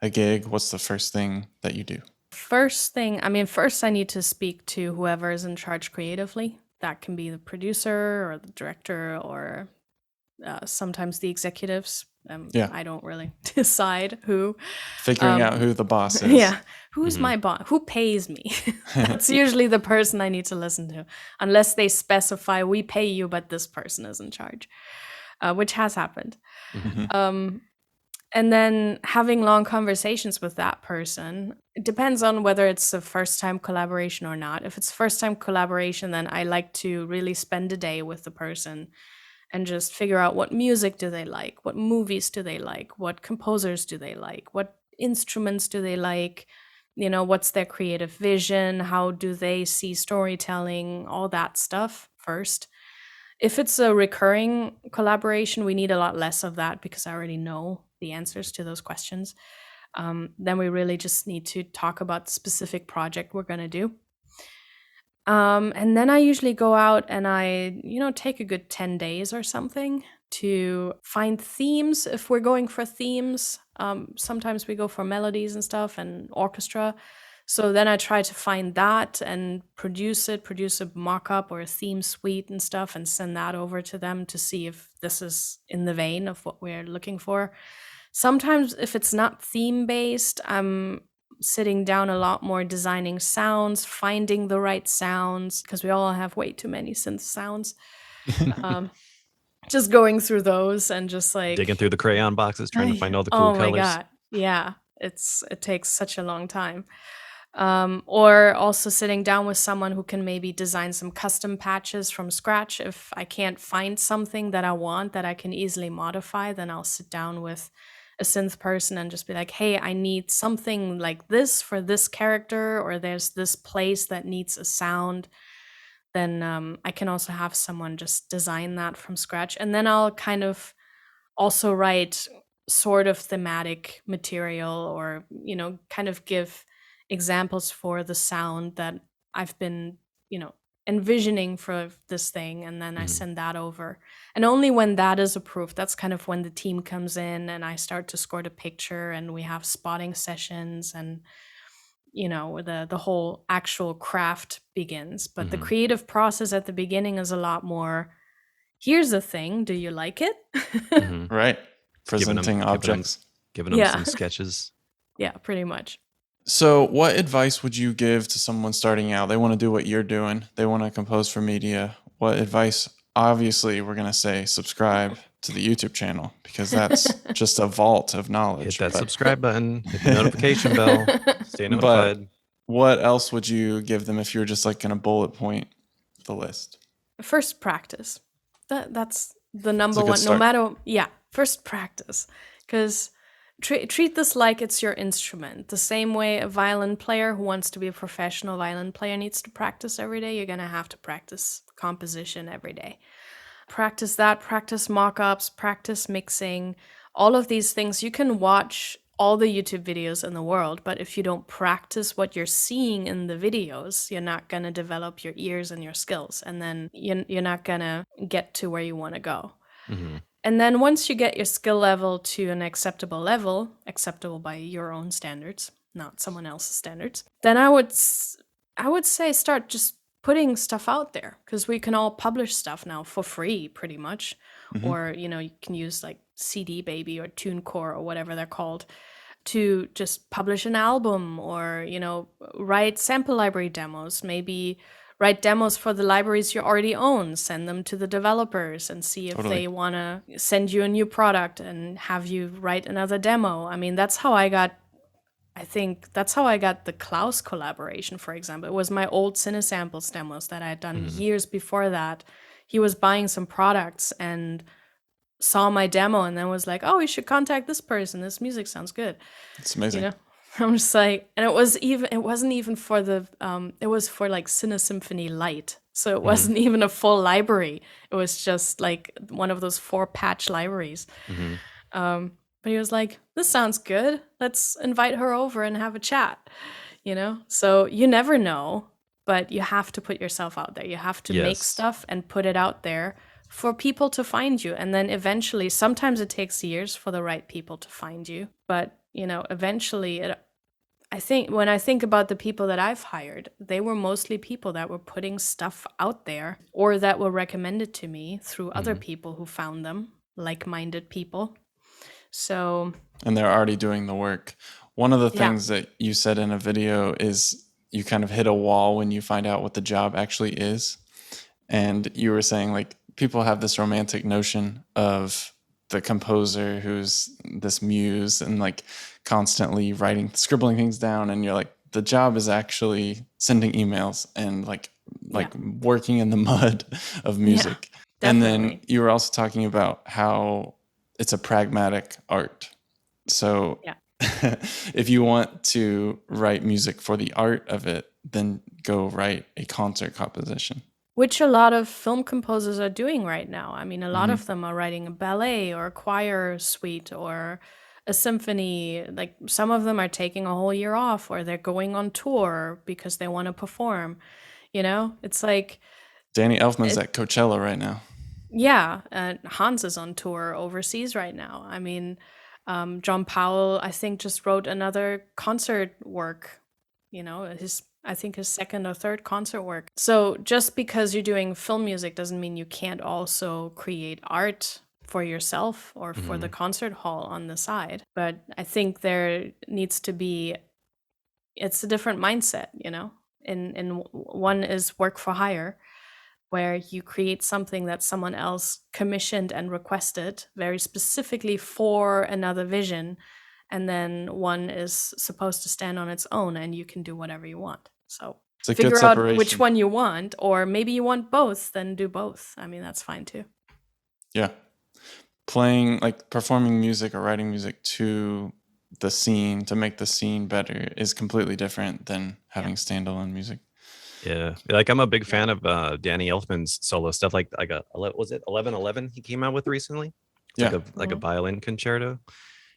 a gig. What's the first thing that you do? First I need to speak to whoever is in charge creatively. That can be the producer or the director or sometimes the executives. Yeah. I don't really decide who. Figuring out who the boss is. Yeah. Who's my boss? Who pays me? That's usually the person I need to listen to, unless they specify we pay you, but this person is in charge, which has happened. Mhm. And then having long conversations with that person. It depends on whether it's a first time collaboration or not. If it's first time collaboration, then I like to really spend a day with the person and just figure out what music do they like, what movies do they like, what composers do they like, what instruments do they like, what's their creative vision, how do they see storytelling, all that stuff first. If it's a recurring collaboration, we need a lot less of that because I already know the answers to those questions. Then we really just need to talk about the specific project we're going to do. And then I usually go out and I, take a good 10 days or something to find themes if we're going for themes. Sometimes we go for melodies and stuff and orchestra. So then I try to find that and produce a mock-up or a theme suite and stuff and send that over to them to see if this is in the vein of what we're looking for. Sometimes if it's not theme-based, I'm sitting down a lot more designing sounds, finding the right sounds, because we all have way too many synth sounds. Just going through those and just like Digging through the crayon boxes, trying to find all the cool oh my colors. God. Yeah, it takes such a long time. Or also sitting down with someone who can maybe design some custom patches from scratch. If I can't find something that I want that I can easily modify, then I'll sit down with a synth person and just be like, hey, I need something like this for this character, or there's this place that needs a sound. Then I can also have someone just design that from scratch. And then I'll kind of also write sort of thematic material or, kind of give examples for the sound that I've been, envisioning for this thing. And then I send that over. And only when that is approved, that's kind of when the team comes in and I start to score the picture and we have spotting sessions and, the whole actual craft begins. But the creative process at the beginning is a lot more, here's the thing, do you like it? Right. Presenting objects. Giving them some sketches. Yeah, pretty much. So, what advice would you give to someone starting out? They want to do what you're doing. They want to compose for media. What advice? Obviously, we're going to say subscribe to the YouTube channel because that's just a vault of knowledge. Hit that subscribe button, hit the notification bell, stay notified. But what else would you give them if you were just like going to bullet point the list? First, practice. That's the number It's a good one. start. No matter, first practice, because treat this like it's your instrument. The same way a violin player who wants to be a professional violin player needs to practice every day, you're going to have to practice composition every day. Practice that, practice mock-ups, practice mixing, all of these things. You can watch all the YouTube videos in the world, but if you don't practice what you're seeing in the videos, you're not going to develop your ears and your skills, and then you're not going to get to where you want to go. Hmm. And then once you get your skill level to an acceptable level, acceptable by your own standards, not someone else's standards, then I would say start just putting stuff out there, because we can all publish stuff now for free pretty much. Or, you can use like CD Baby or TuneCore or whatever they're called to just publish an album, or, write sample library demos, maybe write demos for the libraries you already own, send them to the developers and see if Totally. they want to send you a new product and have you write another demo. I mean, that's how I got the Claus collaboration, for example. It was my old Cinesamples demos that I had done years before that. He was buying some products and saw my demo and then was like, "Oh, you should contact this person. This music sounds good." It's amazing. I'm just like, and it wasn't even for the it was for like Cine Symphony Lite. So it wasn't even a full library. It was just like one of those 4-patch libraries. But he was like, "This sounds good. Let's invite her over and have a chat." So you never know, but you have to put yourself out there. You have to make Yes. stuff and put it out there for people to find you. And then eventually, sometimes it takes years for the right people to find you. But, eventually, when I think about the people that I've hired, they were mostly people that were putting stuff out there or that were recommended to me through other people who found them, like-minded people. So, And they're already doing the work. One of the Yeah. things that you said in a video is you kind of hit a wall when you find out what the job actually is. And you were saying, like, people have this romantic notion of the composer who's this muse and like constantly scribbling things down. And you're like, the job is actually sending emails and like working in the mud of music. And then definitely. you were also talking about how it's a pragmatic art. So Yeah. if you want to write music for the art of it, then go write a concert composition. Which a lot of film composers are doing right now. I mean, a lot of them are writing a ballet or a choir suite or a symphony. Like, some of them are taking a whole year off, or they're going on tour because they want to perform. It's like, Danny Elfman's at Coachella right now. yeah, Hans is on tour overseas right now. I mean, John Powell, I think, just wrote another concert work, his second or third concert work. So just because you're doing film music doesn't mean you can't also create art for yourself or for the concert hall on the side. But I think there needs to be, it's a different mindset, in one is work for hire, where you create something that someone else commissioned and requested very specifically for another vision. And then one is supposed to stand on its own and you can do whatever you want. So It's a good figure out separation. which one you want, or maybe you want both, then do both. I mean, that's fine too. Yeah. Playing, like performing music or writing music to the scene to make the scene better is completely different than having standalone music. Yeah, like I'm a big fan of Danny Elfman's solo stuff. Like was it 1111 he came out with recently? It's like a violin concerto.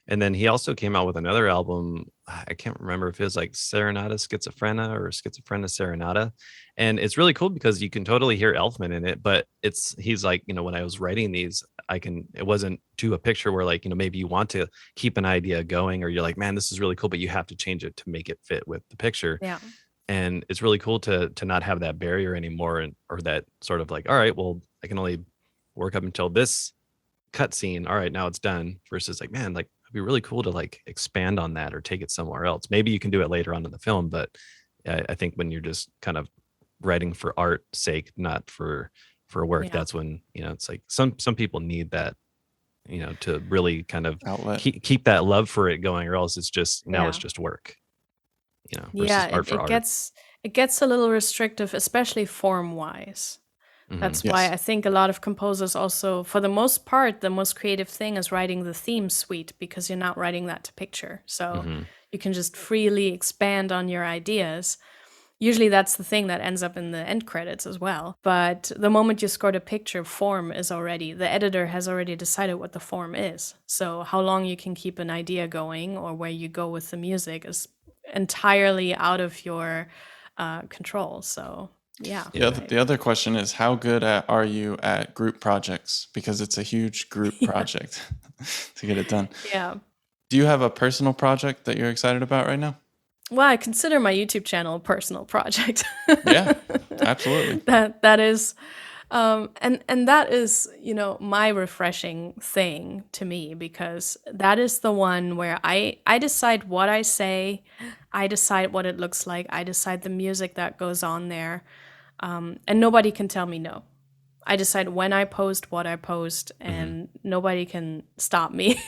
And then he also came out with another album. I can't remember if it was like Serenata Schizophrenia or Schizophrenia Serenata. And it's really cool because you can totally hear Elfman in it, but he's like, when I was writing these, it wasn't to a picture where like, maybe you want to keep an idea going or you're like, man, this is really cool, but you have to change it to make it fit with the picture. Yeah. And it's really cool to not have that barrier anymore, or that sort of like, all right, well, I can only work up until this cut scene. All right, now it's done. Versus like, man, like it'd be really cool to like expand on that or take it somewhere else. Maybe you can do it later on in the film, but I think when you're just kind of writing for art's sake, not for work, that's when it's like some people need that, to really kind of outlet. keep that love for it going, or else it's just it's just work. Versus art for art. It gets a little restrictive, especially form wise. That's why I think a lot of composers also, for the most part, the most creative thing is writing the theme suite, because you're not writing that to picture. So you can just freely expand on your ideas. Usually that's the thing that ends up in the end credits as well. But the moment you score the picture, form is already, the editor has already decided what the form is. So how long you can keep an idea going or where you go with the music is entirely out of your control. So yeah. The other question is, how good are you at group projects? Because it's a huge group project to get it done. Yeah. Do you have a personal project that you're excited about right now? Well, I consider my YouTube channel a personal project. Yeah, absolutely. That is, and that is, my refreshing thing to me, because that is the one where I decide what I say, I decide what it looks like, I decide the music that goes on there, and nobody can tell me no. I decide when I post, what I post, and nobody can stop me.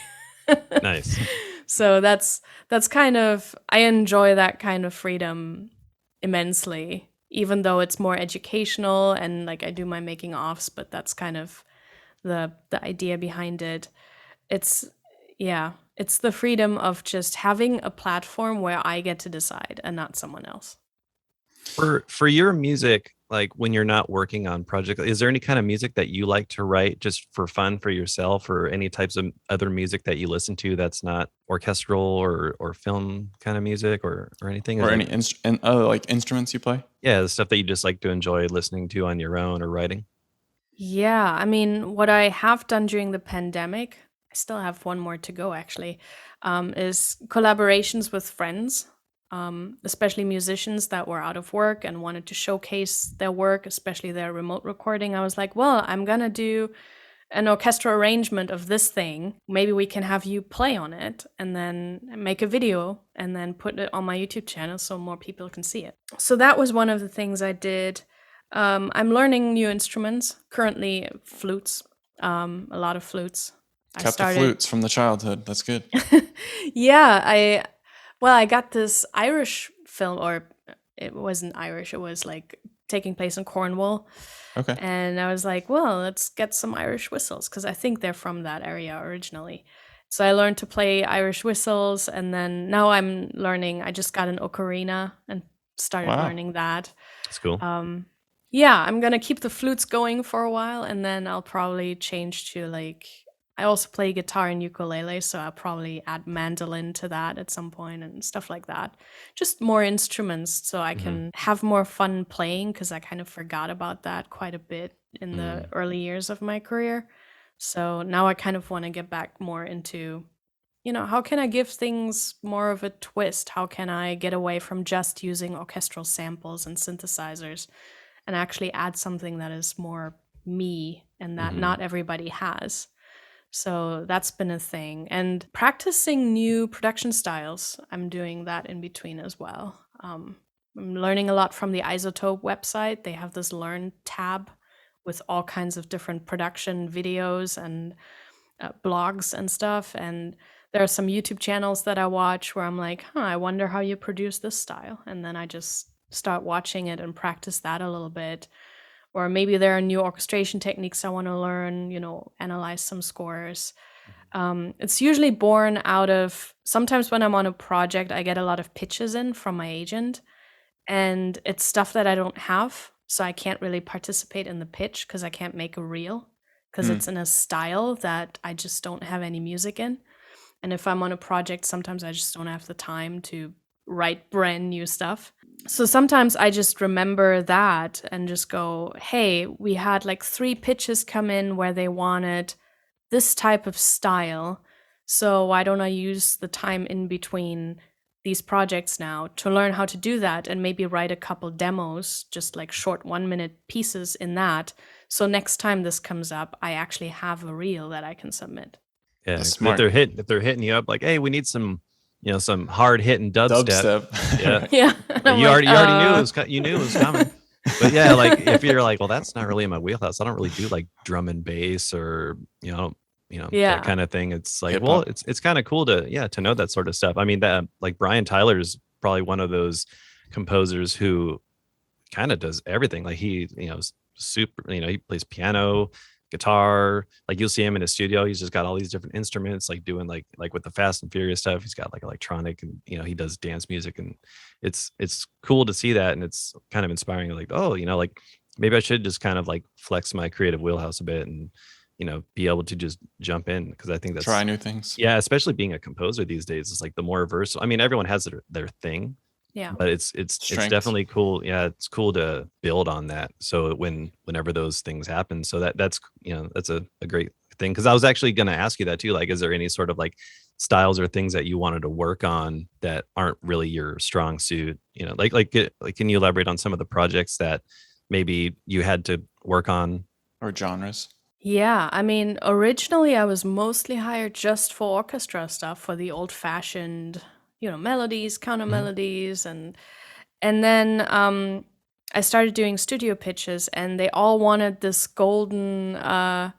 Nice. So that's kind of, I enjoy that kind of freedom immensely, even though it's more educational and like I do my making offs, but that's kind of the idea behind it. It's it's the freedom of just having a platform where I get to decide and not someone else. For your music, like when you're not working on project, is there any kind of music that you like to write just for fun for yourself, or any types of other music that you listen to that's not orchestral or film kind of music or anything? Or Is any like, like instruments you play? yeah, the stuff that you just like to enjoy listening to on your own or writing? Yeah, I mean, what I have done during the pandemic, I still have one more to go actually, is collaborations with friends, especially musicians that were out of work and wanted to showcase their work, especially their remote recording. I was like, well, I'm gonna do an orchestral arrangement of this thing. Maybe we can have you play on it and then make a video and then put it on my YouTube channel so more people can see it. So that was one of the things I did. I'm learning new instruments, currently flutes, a lot of flutes. Kept the flutes from the childhood. That's good. Yeah, I got this Irish film, or it wasn't Irish, it was like taking place in Cornwall. Okay. And I was like, well, let's get some Irish whistles, because I think they're from that area originally. So I learned to play Irish whistles, and then now I'm learning, I just got an ocarina and started Wow. learning that. That's cool. Yeah, I'm gonna keep the flutes going for a while, and then I'll probably change to like, I also play guitar and ukulele, so I'll probably add mandolin to that at some point and stuff like that. Just more instruments so I can have more fun playing, because I kind of forgot about that quite a bit in the early years of my career. So now I kind of want to get back more into, how can I give things more of a twist? How can I get away from just using orchestral samples and synthesizers and actually add something that is more me and that not everybody has? So that's been a thing. And practicing new production styles, I'm doing that in between as well. I'm learning a lot from the Isotope website. They have this Learn tab with all kinds of different production videos and blogs and stuff. And there are some YouTube channels that I watch where I'm like, I wonder how you produce this style. And then I just start watching it and practice that a little bit. Or maybe there are new orchestration techniques I want to learn, analyze some scores. It's usually born out of, sometimes when I'm on a project, I get a lot of pitches in from my agent, and it's stuff that I don't have. So I can't really participate in the pitch because I can't make a reel, because it's in a style that I just don't have any music in. And if I'm on a project, sometimes I just don't have the time to write brand new stuff. So sometimes I just remember that and just go, hey, we had like 3 pitches come in where they wanted this type of style. So why don't I use the time in between these projects now to learn how to do that, and maybe write a couple demos, just like short 1-minute pieces in that. So next time this comes up, I actually have a reel that I can submit. Yeah, That's if smart. they're hitting you up like, hey, we need some some hard hitting dubstep. Yeah, Yeah. you already knew it was coming. But yeah, like if you're like, well, that's not really in my wheelhouse. I don't really do like drum and bass or Yeah. that kind of thing. It's like, Hip-hop. well, it's kind of cool to know that sort of stuff. I mean, that like Brian Tyler's probably one of those composers who kind of does everything. Like he, super, he plays piano, guitar. Like you'll see him in his studio. He's just got all these different instruments, like doing like with the Fast and Furious stuff. He's got like electronic, and he does dance music, and it's cool to see that, and it's kind of inspiring. Like, oh, like maybe I should just kind of like flex my creative wheelhouse a bit and be able to just jump in, because I think that's Try new things. yeah, especially being a composer these days, it's like the more versatile. I mean, everyone has their thing, Yeah. but it's Strengths. definitely cool. Yeah, it's cool to build on that. So whenever those things happen, so that's that's a great thing. Because I was actually going to ask you that too. Like, is there any sort of like styles or things that you wanted to work on that aren't really your strong suit? Like can you elaborate on some of the projects that maybe you had to work on? Or genres. Yeah, I mean, originally I was mostly hired just for orchestra stuff, for the old-fashioned, melodies, counter melodies, and then I started doing studio pitches, and they all wanted this golden. I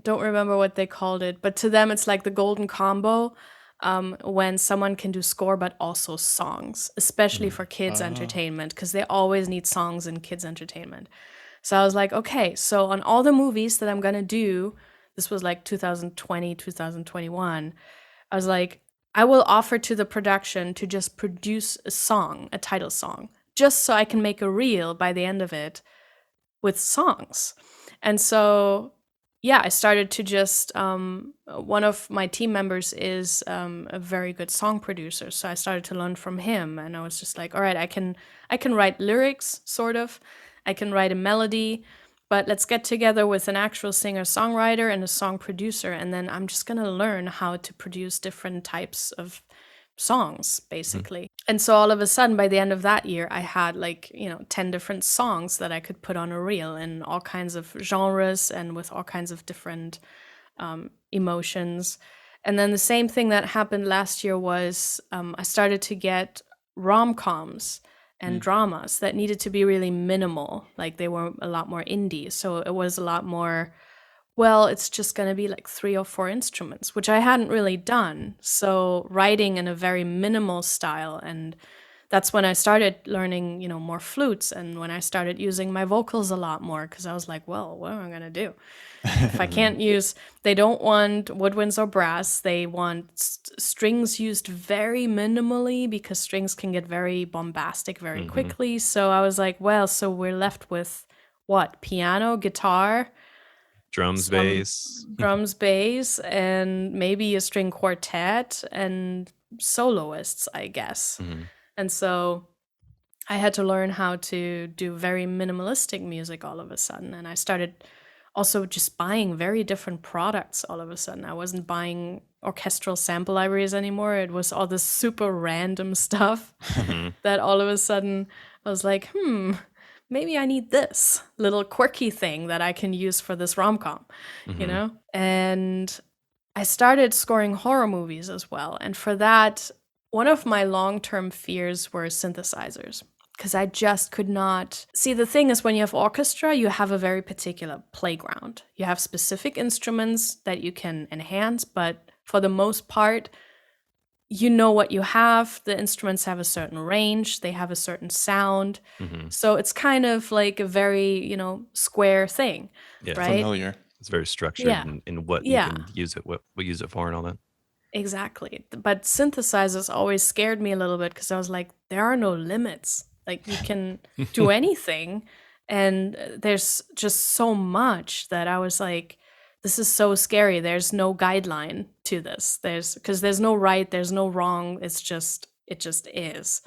don't remember what they called it, but to them it's like the golden combo. When someone can do score but also songs, especially for kids entertainment, because they always need songs in kids entertainment. So I was like, okay, so on all the movies that I'm gonna do, this was like 2020, 2021, I was like, I will offer to the production to just produce a song, a title song, just so I can make a reel by the end of it with songs. And so, yeah, I started to just, one of my team members is a very good song producer. So I started to learn from him, and I was just like, all right, I can write lyrics, sort of. I can write a melody, but let's get together with an actual singer-songwriter and a song producer, and then I'm just going to learn how to produce different types of songs, basically. And so all of a sudden, by the end of that year, I had 10 different songs that I could put on a reel in all kinds of genres and with all kinds of different emotions. And then the same thing that happened last year was I started to get rom-coms and dramas that needed to be really minimal. Like they were a lot more indie. So it was a lot more, well, it's just going to be like 3 or 4 instruments, which I hadn't really done. So writing in a very minimal style. And that's when I started learning, more flutes, and when I started using my vocals a lot more, because I was like, well, what am I going to do? If I can't they don't want woodwinds or brass. They want strings used very minimally, because strings can get very bombastic very quickly. So I was like, well, so we're left with what? Piano, guitar, drums, bass, and maybe a string quartet and soloists, I guess. And so I had to learn how to do very minimalistic music all of a sudden. And I started also just buying very different products all of a sudden. I wasn't buying orchestral sample libraries anymore. It was all this super random stuff that all of a sudden I was like, maybe I need this little quirky thing that I can use for this rom-com, And I started scoring horror movies as well. And for that, one of my long-term fears were synthesizers, because I just could not. See, the thing is, when you have orchestra, you have a very particular playground. You have specific instruments that you can enhance, but for the most part, you know what you have. The instruments have a certain range, they have a certain sound. So it's kind of like a very, square thing, right? Familiar. It's very structured in what you can use it, what we use it for, and all that. Exactly. But synthesizers always scared me a little bit, because I was like, there are no limits. Like, you can do anything. And there's just so much that I was like, this is so scary. There's no guideline to this. Because there's no right, there's no wrong. It just is.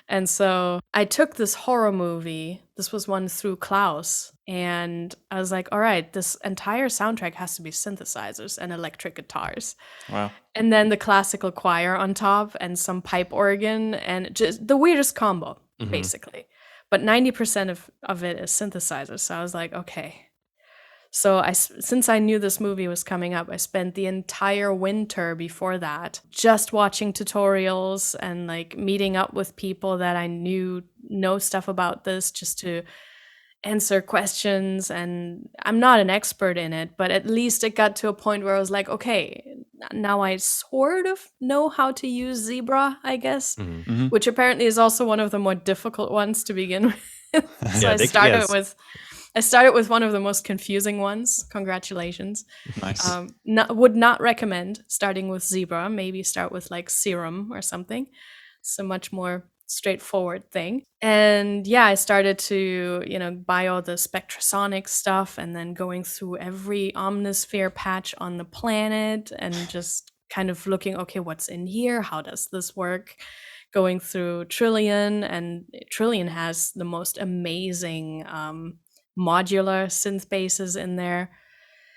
And so I took this horror movie. This was one through Klaus. And I was like, all right, this entire soundtrack has to be synthesizers and electric guitars. Wow. And then the classical choir on top and some pipe organ, and just the weirdest combo, basically. But 90% of it is synthesizers. So I was like, okay. So since I knew this movie was coming up, I spent the entire winter before that just watching tutorials and like meeting up with people that I know stuff about this, just to answer questions. And I'm not an expert in it, but at least it got to a point where I was like, okay, now I sort of know how to use Zebra, I guess, which apparently is also one of the more difficult ones to begin with. So I started with I started with one of the most confusing ones. Congratulations. Nice. Would not recommend starting with Zebra. Maybe start with like Serum or something. It's a much more straightforward thing. And yeah, I started to, buy all the spectrasonic stuff and then going through every omnisphere patch on the planet and just kind of looking, okay, what's in here? How does this work? Going through Trillion, and Trillion has the most amazing modular synth basses in there.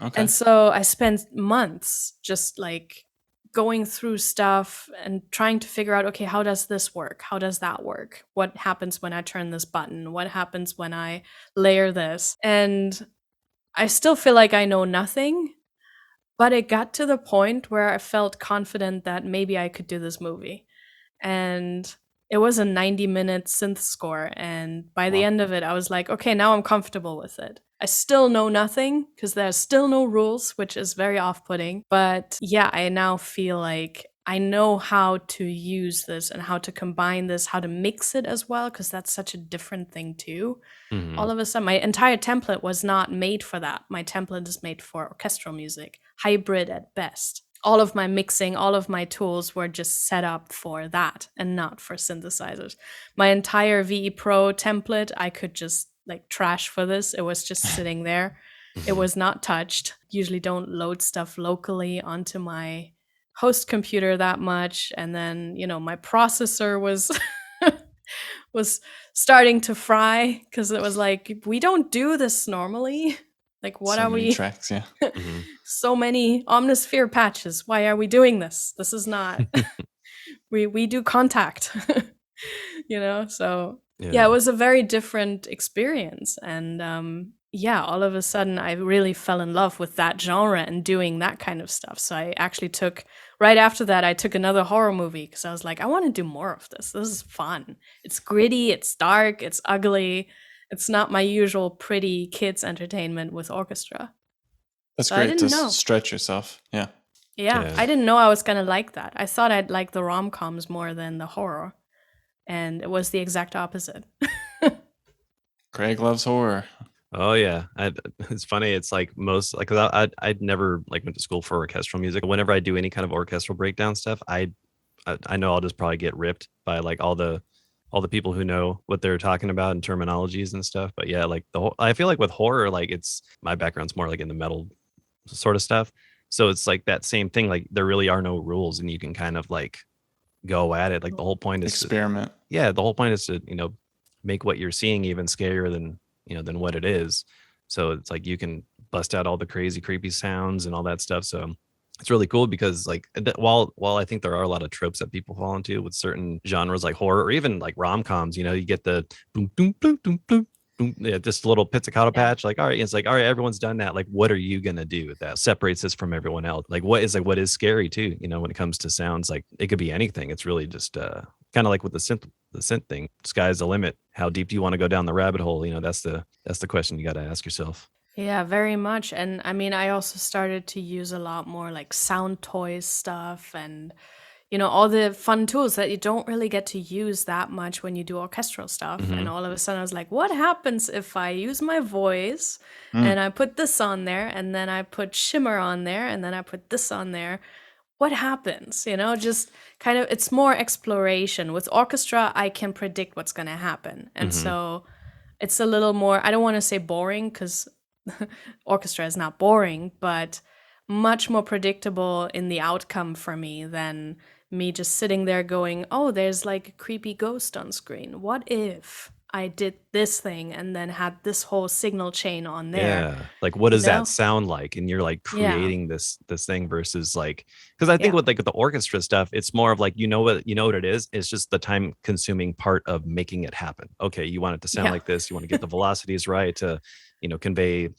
Okay. And so I spent months just like going through stuff and trying to figure out, okay, how does this work? How does that work? What happens when I turn this button? What happens when I layer this? And I still feel like I know nothing, but it got to the point where I felt confident that maybe I could do this movie. And it was a 90-minute synth score, and by the Wow. end of it I was like, okay, now I'm comfortable with it. I still know nothing because there's still no rules, which is very off-putting, but yeah, I now feel like I know how to use this and how to combine this, how to mix it as well, because that's such a different thing too. Mhm. All of a sudden, my entire template was not made for that. My template is made for orchestral music, hybrid at best. All of my mixing, all of my tools were just set up for that and not for synthesizers. My entire VE Pro template, I could just like trash for this. It was just sitting there. It was not touched. Usually don't load stuff locally onto my host computer that much. And then, my processor was was starting to fry because it was like, we don't do this normally. Like, what So are many we? tracks, yeah. Mhm. So many omnisphere patches. Why are we doing this? This is not. we do contact. So yeah, it was a very different experience. And yeah, all of a sudden I really fell in love with that genre and doing that kind of stuff. So I actually right after that, I took another horror movie because I was like, I want to do more of this. This is fun. It's gritty, it's dark, it's ugly. It's not my usual pretty kids entertainment with orchestra. That's So I great to didn't know. stretch yourself. Yeah. Yeah, I didn't know I was gonna like that. I thought I'd like the rom-coms more than the horror, and it was the exact opposite. Craig loves horror. Oh yeah, it's funny. It's like most like 'cause I'd never like went to school for orchestral music. Whenever I do any kind of orchestral breakdown stuff, I know I'll just probably get ripped by like all the people who know what they're talking about and terminologies and stuff. But yeah, like I feel like with horror, like it's my background's more like in the metal sort of stuff. So it's like that same thing. Like there really are no rules, and you can kind of like go at it. Like the whole point is Experiment. the whole point is to make what you're seeing even scarier than what it is. So it's like you can bust out all the crazy creepy sounds and all that stuff. So it's really cool because like while I think there are a lot of tropes that people fall into with certain genres like horror or even like rom-coms, you get the boom boom boom boom boom boom, yeah, just a little pizzicato Yeah. patch. Like, all right, it's like, all right, everyone's done that. Like, what are you gonna do that separates this from everyone else? Like what is scary too, when it comes to sounds? Like it could be anything. It's really just kind of like with the synth thing. Sky's the limit. How deep do you want to go down the rabbit hole? That's the question you got to ask yourself. Yeah, very much. And I mean, I also started to use a lot more like sound toys stuff and, all the fun tools that you don't really get to use that much when you do orchestral stuff. Mhm. And all of a sudden I was like, what happens if I use my voice Mm. and I put this on there and then I put shimmer on there and then I put this on there? What happens? Just kind of, it's more exploration. With orchestra, I can predict what's going to happen. And Mhm. so it's a little more, I don't want to say boring because orchestra is not boring, but much more predictable in the outcome for me than me just sitting there going, oh, there's like a creepy ghost on screen. What if I did this thing and then had this whole signal chain on there? Yeah. Like what You does that know? sound like? And you're like Yeah. creating this thing versus like, because I think Yeah. with like the orchestra stuff, it's more of like what it is. It's just the time consuming part of making it happen. Okay, you want it to sound Yeah. like this. You want to get the velocities right to, convey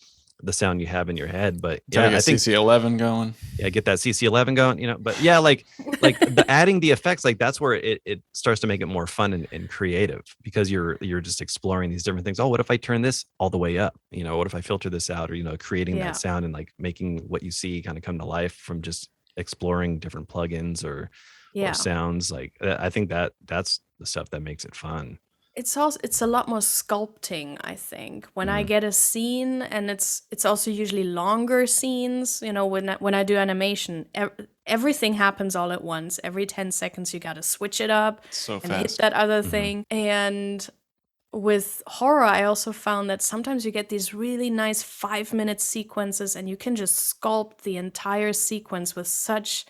the sound you have in your head. But Try to yeah, I get think CC11 going. yeah, get that CC11 going. But yeah, like the adding the effects, like that's where it starts to make it more fun and creative because you're just exploring these different things. Oh, what if I turn this all the way up? What if I filter this out? Or creating Yeah. that sound and like making what you see kind of come to life from just exploring different plugins or Yeah. sounds. Like I think that's the stuff that makes it fun. it's a lot more sculpting, I think. When I get a scene, and it's also usually longer scenes, when I do animation, everything happens all at once. Every 10 seconds you got to switch it up So and hit fast. that other thing. And with horror, I also found that sometimes you get these really nice 5-minute sequences, and you can just sculpt the entire sequence with such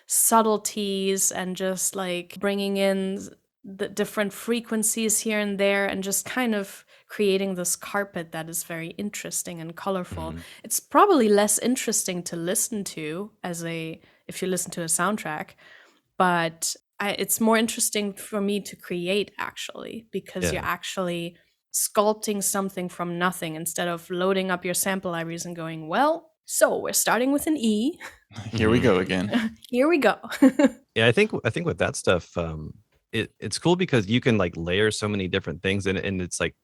subtleties and just like bringing in the different frequencies here and there and just kind of creating this carpet that is very interesting and colorful. It's probably less interesting to listen to if you listen to a soundtrack, but it's more interesting for me to create, actually, because you're actually sculpting something from nothing instead of loading up your sample libraries and going, well, so we're starting with an E. Here we go again. Here we go. Yeah, I think with that stuff, it's cool because you can like layer so many different things, and it's like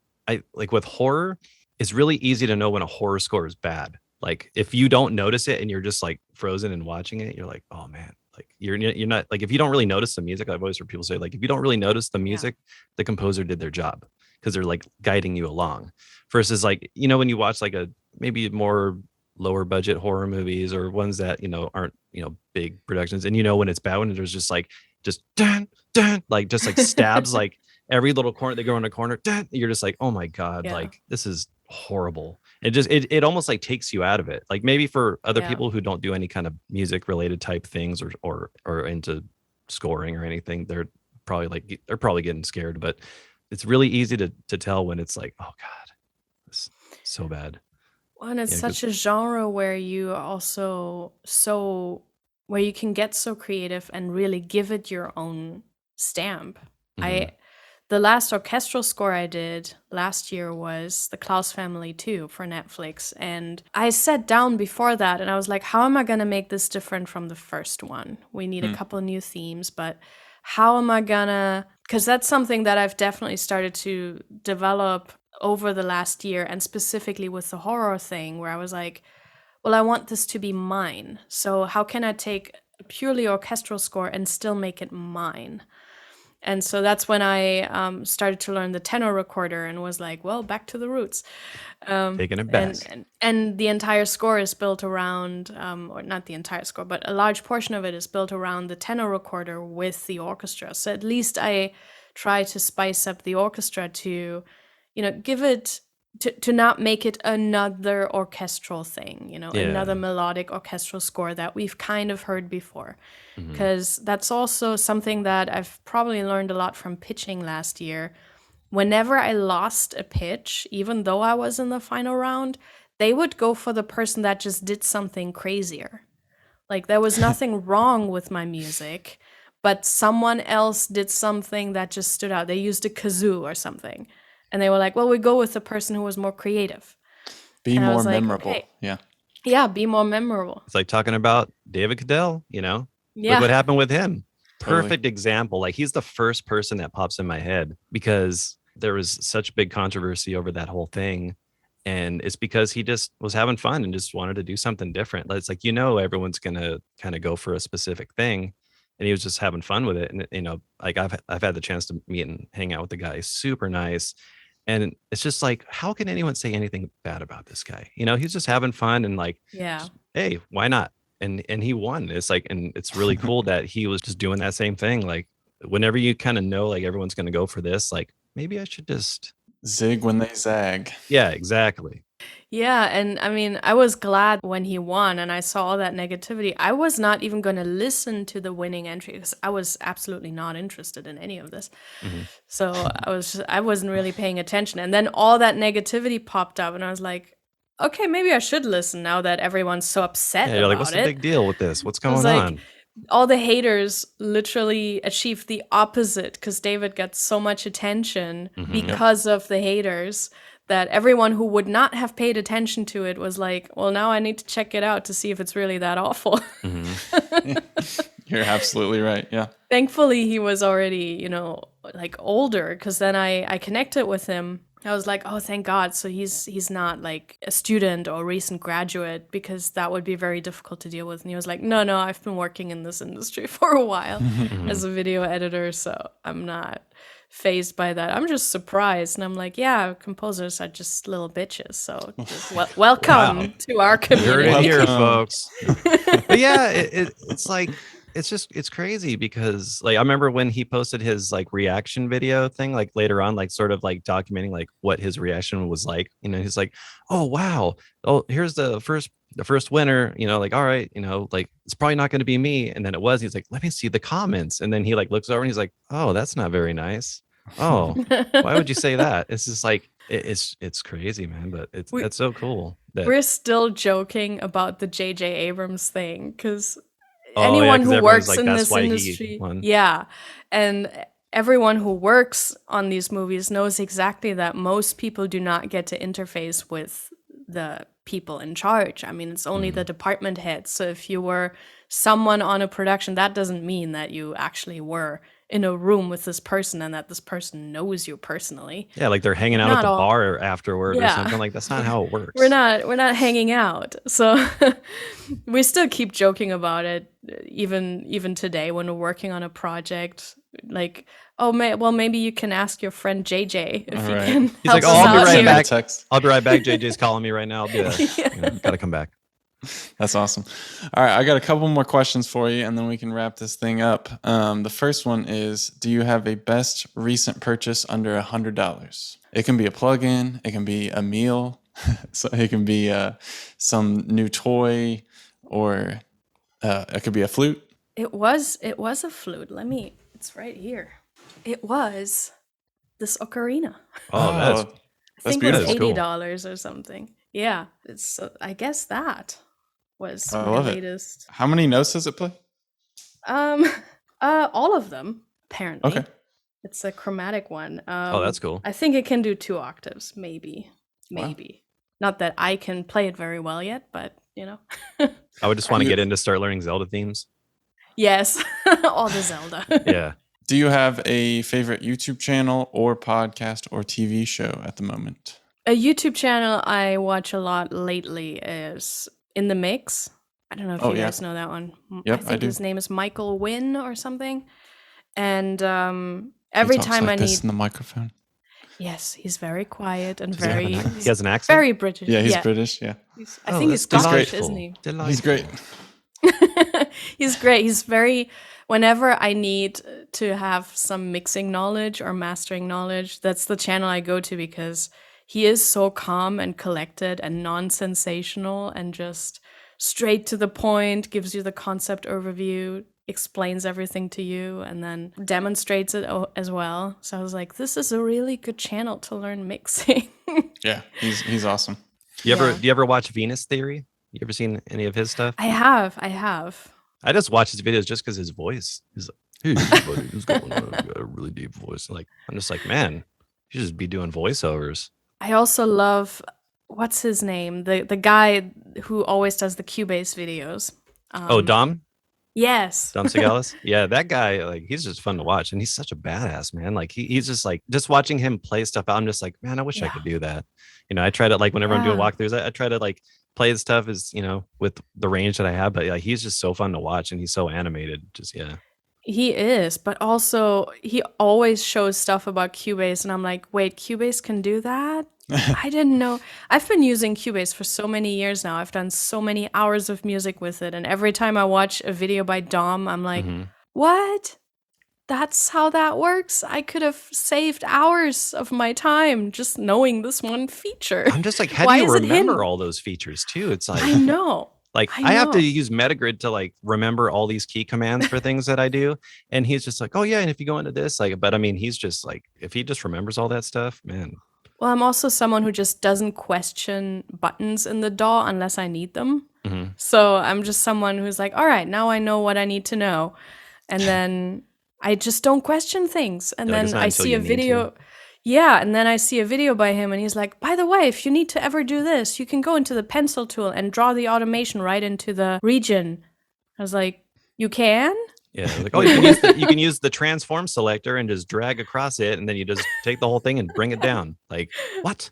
with horror, it's really easy to know when a horror score is bad. Like if you don't notice it and you're just like frozen and watching it, you're like, oh man, like you're not like, if you don't really notice the music, I've always heard people say, like, if you don't really notice the music, the composer did their job, because they're like guiding you along. Versus like, when you watch like a maybe more lower budget horror movies or ones that aren't big productions, and when it's bad, when there's just dun, dun, like just like stabs like every little corner, they go in a corner, dun, you're just like, oh my god, like this is horrible. It almost like takes you out of it. Like maybe for other people who don't do any kind of music related type things or into scoring or anything, they're probably getting scared. But it's really easy to tell when it's like, oh god, it's so bad. Well, and it's such a genre where you also where you can get so creative and really give it your own stamp. The last orchestral score I did last year was the Claus Family 2 for Netflix. And I sat down before that and I was like, how am I going to make this different from the first one? We need a couple new themes, but how am I going to... Because that's something that I've definitely started to develop over the last year, and specifically with the horror thing, where I was like, well, I want this to be mine. So how can I take a purely orchestral score and still make it mine? And so that's when I started to learn the tenor recorder and was like, well, back to the roots. Taking it back. And the entire score is built around, or not the entire score, but a large portion of it is built around the tenor recorder with the orchestra. So at least I try to spice up the orchestra to, give it, to not make it another orchestral thing, another melodic orchestral score that we've kind of heard before. Because that's also something that I've probably learned a lot from pitching last year. Whenever I lost a pitch, even though I was in the final round, they would go for the person that just did something crazier. Like there was nothing wrong with my music, but someone else did something that just stood out. They used a kazoo or something. And they were like, well, we go with the person who was more creative. Be and more memorable. Okay. Yeah. Yeah, be more memorable. It's like talking about David Cadell, Yeah. Look what happened with him. Totally. Perfect example. Like he's the first person that pops in my head because there was such big controversy over that whole thing. And it's because he just was having fun and just wanted to do something different. It's like, everyone's going to kind of go for a specific thing. And he was just having fun with it. And, like I've had the chance to meet and hang out with the guy. Super nice. And it's just like, how can anyone say anything bad about this guy? He's just having fun and like, just, hey, why not? And he won. It's like, and it's really cool that he was just doing that same thing. Like whenever you kind of know, like everyone's going to go for this, like maybe I should just zig when they zag. Yeah, exactly. Yeah. And I mean, I was glad when he won and I saw all that negativity. I was not even going to listen to the winning entry because I was absolutely not interested in any of this. So I wasn't really paying attention. And then all that negativity popped up and I was like, okay, maybe I should listen now that everyone's so upset about you're like, what's the big deal with this? What's going on? All the haters literally achieved the opposite because David gets so much attention because of the haters that everyone who would not have paid attention to it was like, well, now I need to check it out to see if it's really that awful. You're absolutely right. Yeah. Thankfully, he was already, like older because then I connected with him I was like, oh, thank God. So he's not like a student or recent graduate, because that would be very difficult to deal with. And he was like, no, I've been working in this industry for a while as a video editor, so I'm not fazed by that. I'm just surprised. And I'm like, yeah, composers are just little bitches. So just welcome to our You heard it community. here, Welcome. folks. But yeah, it's like it's crazy because like I remember when he posted his like reaction video thing like later on, like sort of like documenting like what his reaction was like. You know, he's like, oh wow, oh here's the first winner. You know, like all right, you know, like it's probably not going to be me. And then it was. He's like, let me see the comments. And then he like looks over and he's like, oh, that's not very nice. Oh, why would you say that? It's just like it's crazy, man. But that's so cool. We're still joking about the J.J. Abrams thing, because Oh, yeah, anyone 'cause who everyone's works like, in "That's this why he industry, won." yeah, and everyone who works on these movies knows exactly that most people do not get to interface with the people in charge. I mean, it's only the department heads. So if you were someone on a production, that doesn't mean that you actually were in a room with this person and that this person knows you personally. Yeah, like they're hanging out at Not the all- bar afterward or Yeah. something. Like that's not how it works. We're not hanging out. So we still keep joking about it even today when we're working on a project. Like, oh, well, maybe you can ask your friend JJ if he Right. can He's help like, us "Oh, I'll be out right here." back. Text. I'll be right back. JJ's calling me right now. I'll be there. Yeah. You know, gotta come back. That's awesome. All right, I got a couple more questions for you, and then we can wrap this thing up. The first one is: do you have a best recent purchase under $100? It can be a plug-in, it can be a meal, so it can be some new toy, or it could be a flute. It was a flute. It's right here. It was this ocarina. Oh, that's I That's think it was beautiful. $80 or something. Yeah, it's. I guess that was I my love it. latest. How many notes does it play? All of them apparently. Okay. It's a chromatic one. oh, that's cool. I think it can do 2 octaves, maybe. Wow. Not that I can play it very well yet, but you know. I would just want to You- get into start learning Zelda themes. Yes, all the Zelda. Yeah. Do you have a favorite YouTube channel or podcast or TV show at the moment? A YouTube channel I watch a lot lately is In the Mix. I don't know if Oh, you yeah. guys know that one. Yep, I I think do. his name is Michael Wynn or something. And He every talks time like I this need, in the microphone. yes, he's very quiet and Does he have very, an he has an accent. very British. Yeah, he's British. Yeah, I Oh, think he's that's Scottish, delightful. isn't he? he's great. He's great. He's very, whenever I need to have some mixing knowledge or mastering knowledge, that's the channel I go to, because he is so calm and collected and non-sensational and just straight to the point, gives you the concept overview, explains everything to you, and then demonstrates it as well. So I was like, this is a really good channel to learn mixing. Yeah, he's awesome. Do Yeah. you ever watch Venus Theory? You ever seen any of his stuff? I have. I just watch his videos just because his voice is like, hey, buddy, what's going on? You got a really deep voice. Like, I'm just like, man, you should just be doing voiceovers. I also love, what's his name? The guy who always does the Cubase videos. Oh, Dom Yes. Segalis? Yeah, that guy, like, he's just fun to watch. And he's such a badass, man. Like, he's just like, just watching him play stuff out, I'm just like, man, I wish I Yeah. could do that. You know, I try to, like, whenever I'm doing Yeah. walkthroughs, I try to, like, play his stuff as, you know, with the range that I have. But yeah, he's just so fun to watch and he's so animated. Just, yeah. He is, but also he always shows stuff about Cubase, and I'm like, wait, Cubase can do that? I didn't know. I've been using Cubase for so many years now. I've done so many hours of music with it, and every time I watch a video by Dom, I'm like, Mhm. what? That's how that works? I could have saved hours of my time just knowing this one feature. I'm just like, how Why do you is it hidden? remember all those features too? It's like, I know. like I I have to know. use Metagrid to like remember all these key commands for things that I do. And he's just like, oh yeah, and if you go into this, like, but I mean, he's just like, if he just remembers all that stuff, man. Well, I'm also someone who just doesn't question buttons in the DAW unless I need them. Mhm. So I'm just someone who's like, all right, now I know what I need to know. And then I just don't question things. And Like, it's then not I until see you a need video. Yeah. And then I see a video by him and he's like, by the way, if you need to ever do this, you can go into the pencil tool and draw the automation right into the region. I was like, you can? Yeah, like, oh, you can use the transform selector and just drag across it, and then you just take the whole thing and bring it down. Like, what?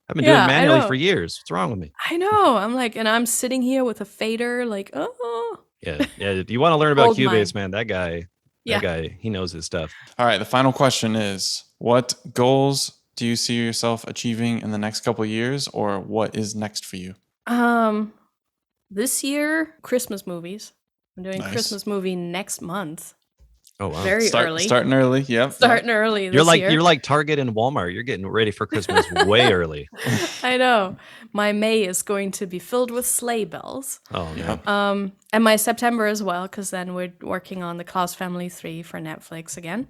I've been doing it Yeah, I manually for know. years. What's wrong with me? I know. I'm like, and I'm sitting here with a fader, like, oh, Yeah. If you want to learn about gold Cubase, mine. man, that Yeah. guy, he knows his stuff. All right, the final question is, what goals do you see yourself achieving in the next couple of years, or what is next for you? This year, Christmas movies. I'm doing Nice. Christmas movie next month. Oh wow. Very early. Starting early. Yep. Starting early You're this year. you're like Target and Walmart. You're getting ready for Christmas way early. I know. My May is going to be filled with sleigh bells. Oh no. Yep. And my September as well, because then we're working on the Claus Family 3 for Netflix again.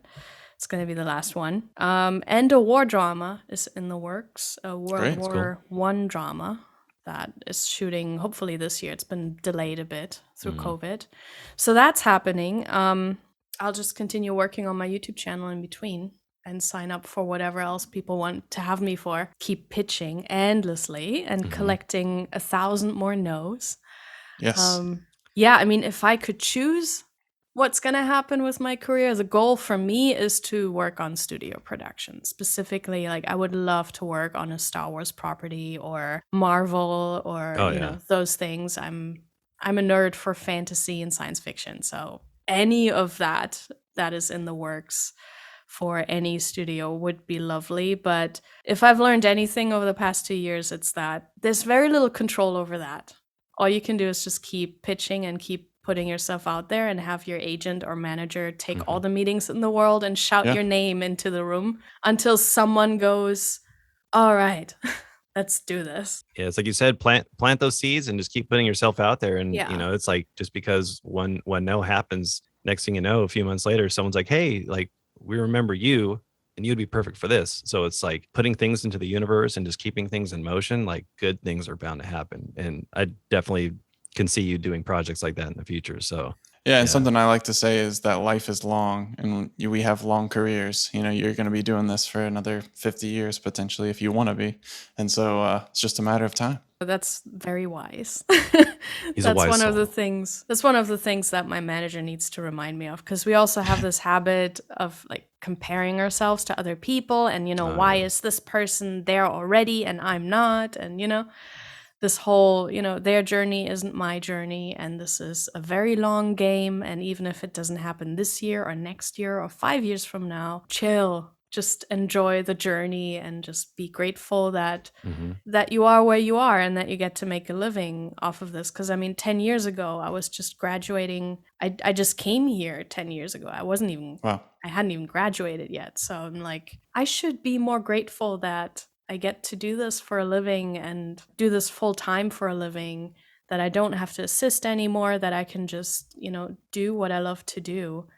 It's going to be the last one. And a war drama is in the works, a World Great. That's War One drama that is shooting hopefully this year. It's been delayed a bit through COVID. So that's happening. I'll just continue working on my YouTube channel in between and sign up for whatever else people want to have me for. Keep pitching endlessly and collecting 1,000 more no's. Yes. Yeah, I mean, if I could choose what's going to happen with my career, the goal for me is to work on studio production. Specifically, like I would love to work on a Star Wars property or Marvel or you know those things. I'm a nerd for fantasy and science fiction, so any of that is in the works for any studio would be lovely. But if I've learned anything over the past 2 years, it's that there's very little control over that. All you can do is just keep pitching and keep putting yourself out there and have your agent or manager take all the meetings in the world and shout your name into the room until someone goes, all right, let's do this. Yeah, it's like you said, plant those seeds and just keep putting yourself out there. And Yeah. you know, it's like just because one no happens, next thing you know, a few months later, someone's like, hey, like we remember you and you'd be perfect for this. So it's like putting things into the universe and just keeping things in motion, like good things are bound to happen. And I definitely can see you doing projects like that in the future. So Yeah, and something I like to say is that life is long and we have long careers. You know, you're going to be doing this for another 50 years potentially if you want to be. And so it's just a matter of time. That's very wise. He's a wise one soul. of the things. That's one of the things that my manager needs to remind me of, because we also have this habit of like comparing ourselves to other people and, you know, why is this person there already and I'm not? And, you know, this whole, you know, their journey isn't my journey, and this is a very long game. And even if it doesn't happen this year or next year or 5 years from now, chill, just enjoy the journey and just be grateful that that you are where you are and that you get to make a living off of this. Because I mean, 10 years ago, I was just graduating. I just came here 10 years ago. I wasn't even, Wow. I hadn't even graduated yet. So I'm like, I should be more grateful that I get to do this for a living and do this full time for a living, that I don't have to assist anymore, that I can just, you know, do what I love to do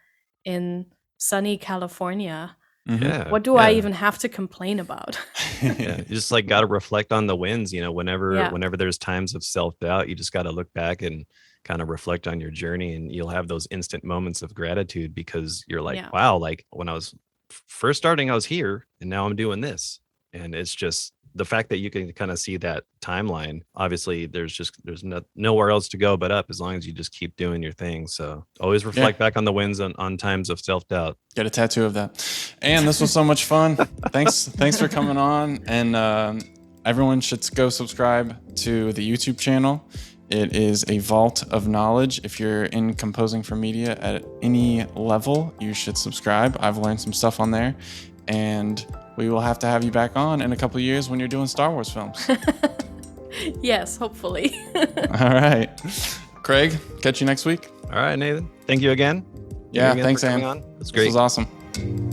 in sunny California. Yeah. What do I even have to complain about? Yeah, you just like got to reflect on the wins, you know, whenever there's times of self-doubt, you just got to look back and kind of reflect on your journey, and you'll have those instant moments of gratitude because you're like, wow, like when I was first starting, I was here and now I'm doing this. And it's just the fact that you can kind of see that timeline. Obviously there's nowhere else to go but up as long as you just keep doing your thing. So always reflect back on the wins on times of self-doubt. Get a tattoo of that. And this was so much fun. Thanks for coming on. And everyone should go subscribe to the YouTube channel. It is a vault of knowledge. If you're in composing for media at any level, you should subscribe. I've learned some stuff on there, and we will have to have you back on in a couple of years when you're doing Star Wars films. Yes, hopefully. All right. Craig, catch you next week. All right, Nathan. Thank you again. Yeah, Again thanks, for coming Anne. on. It's great. This was awesome.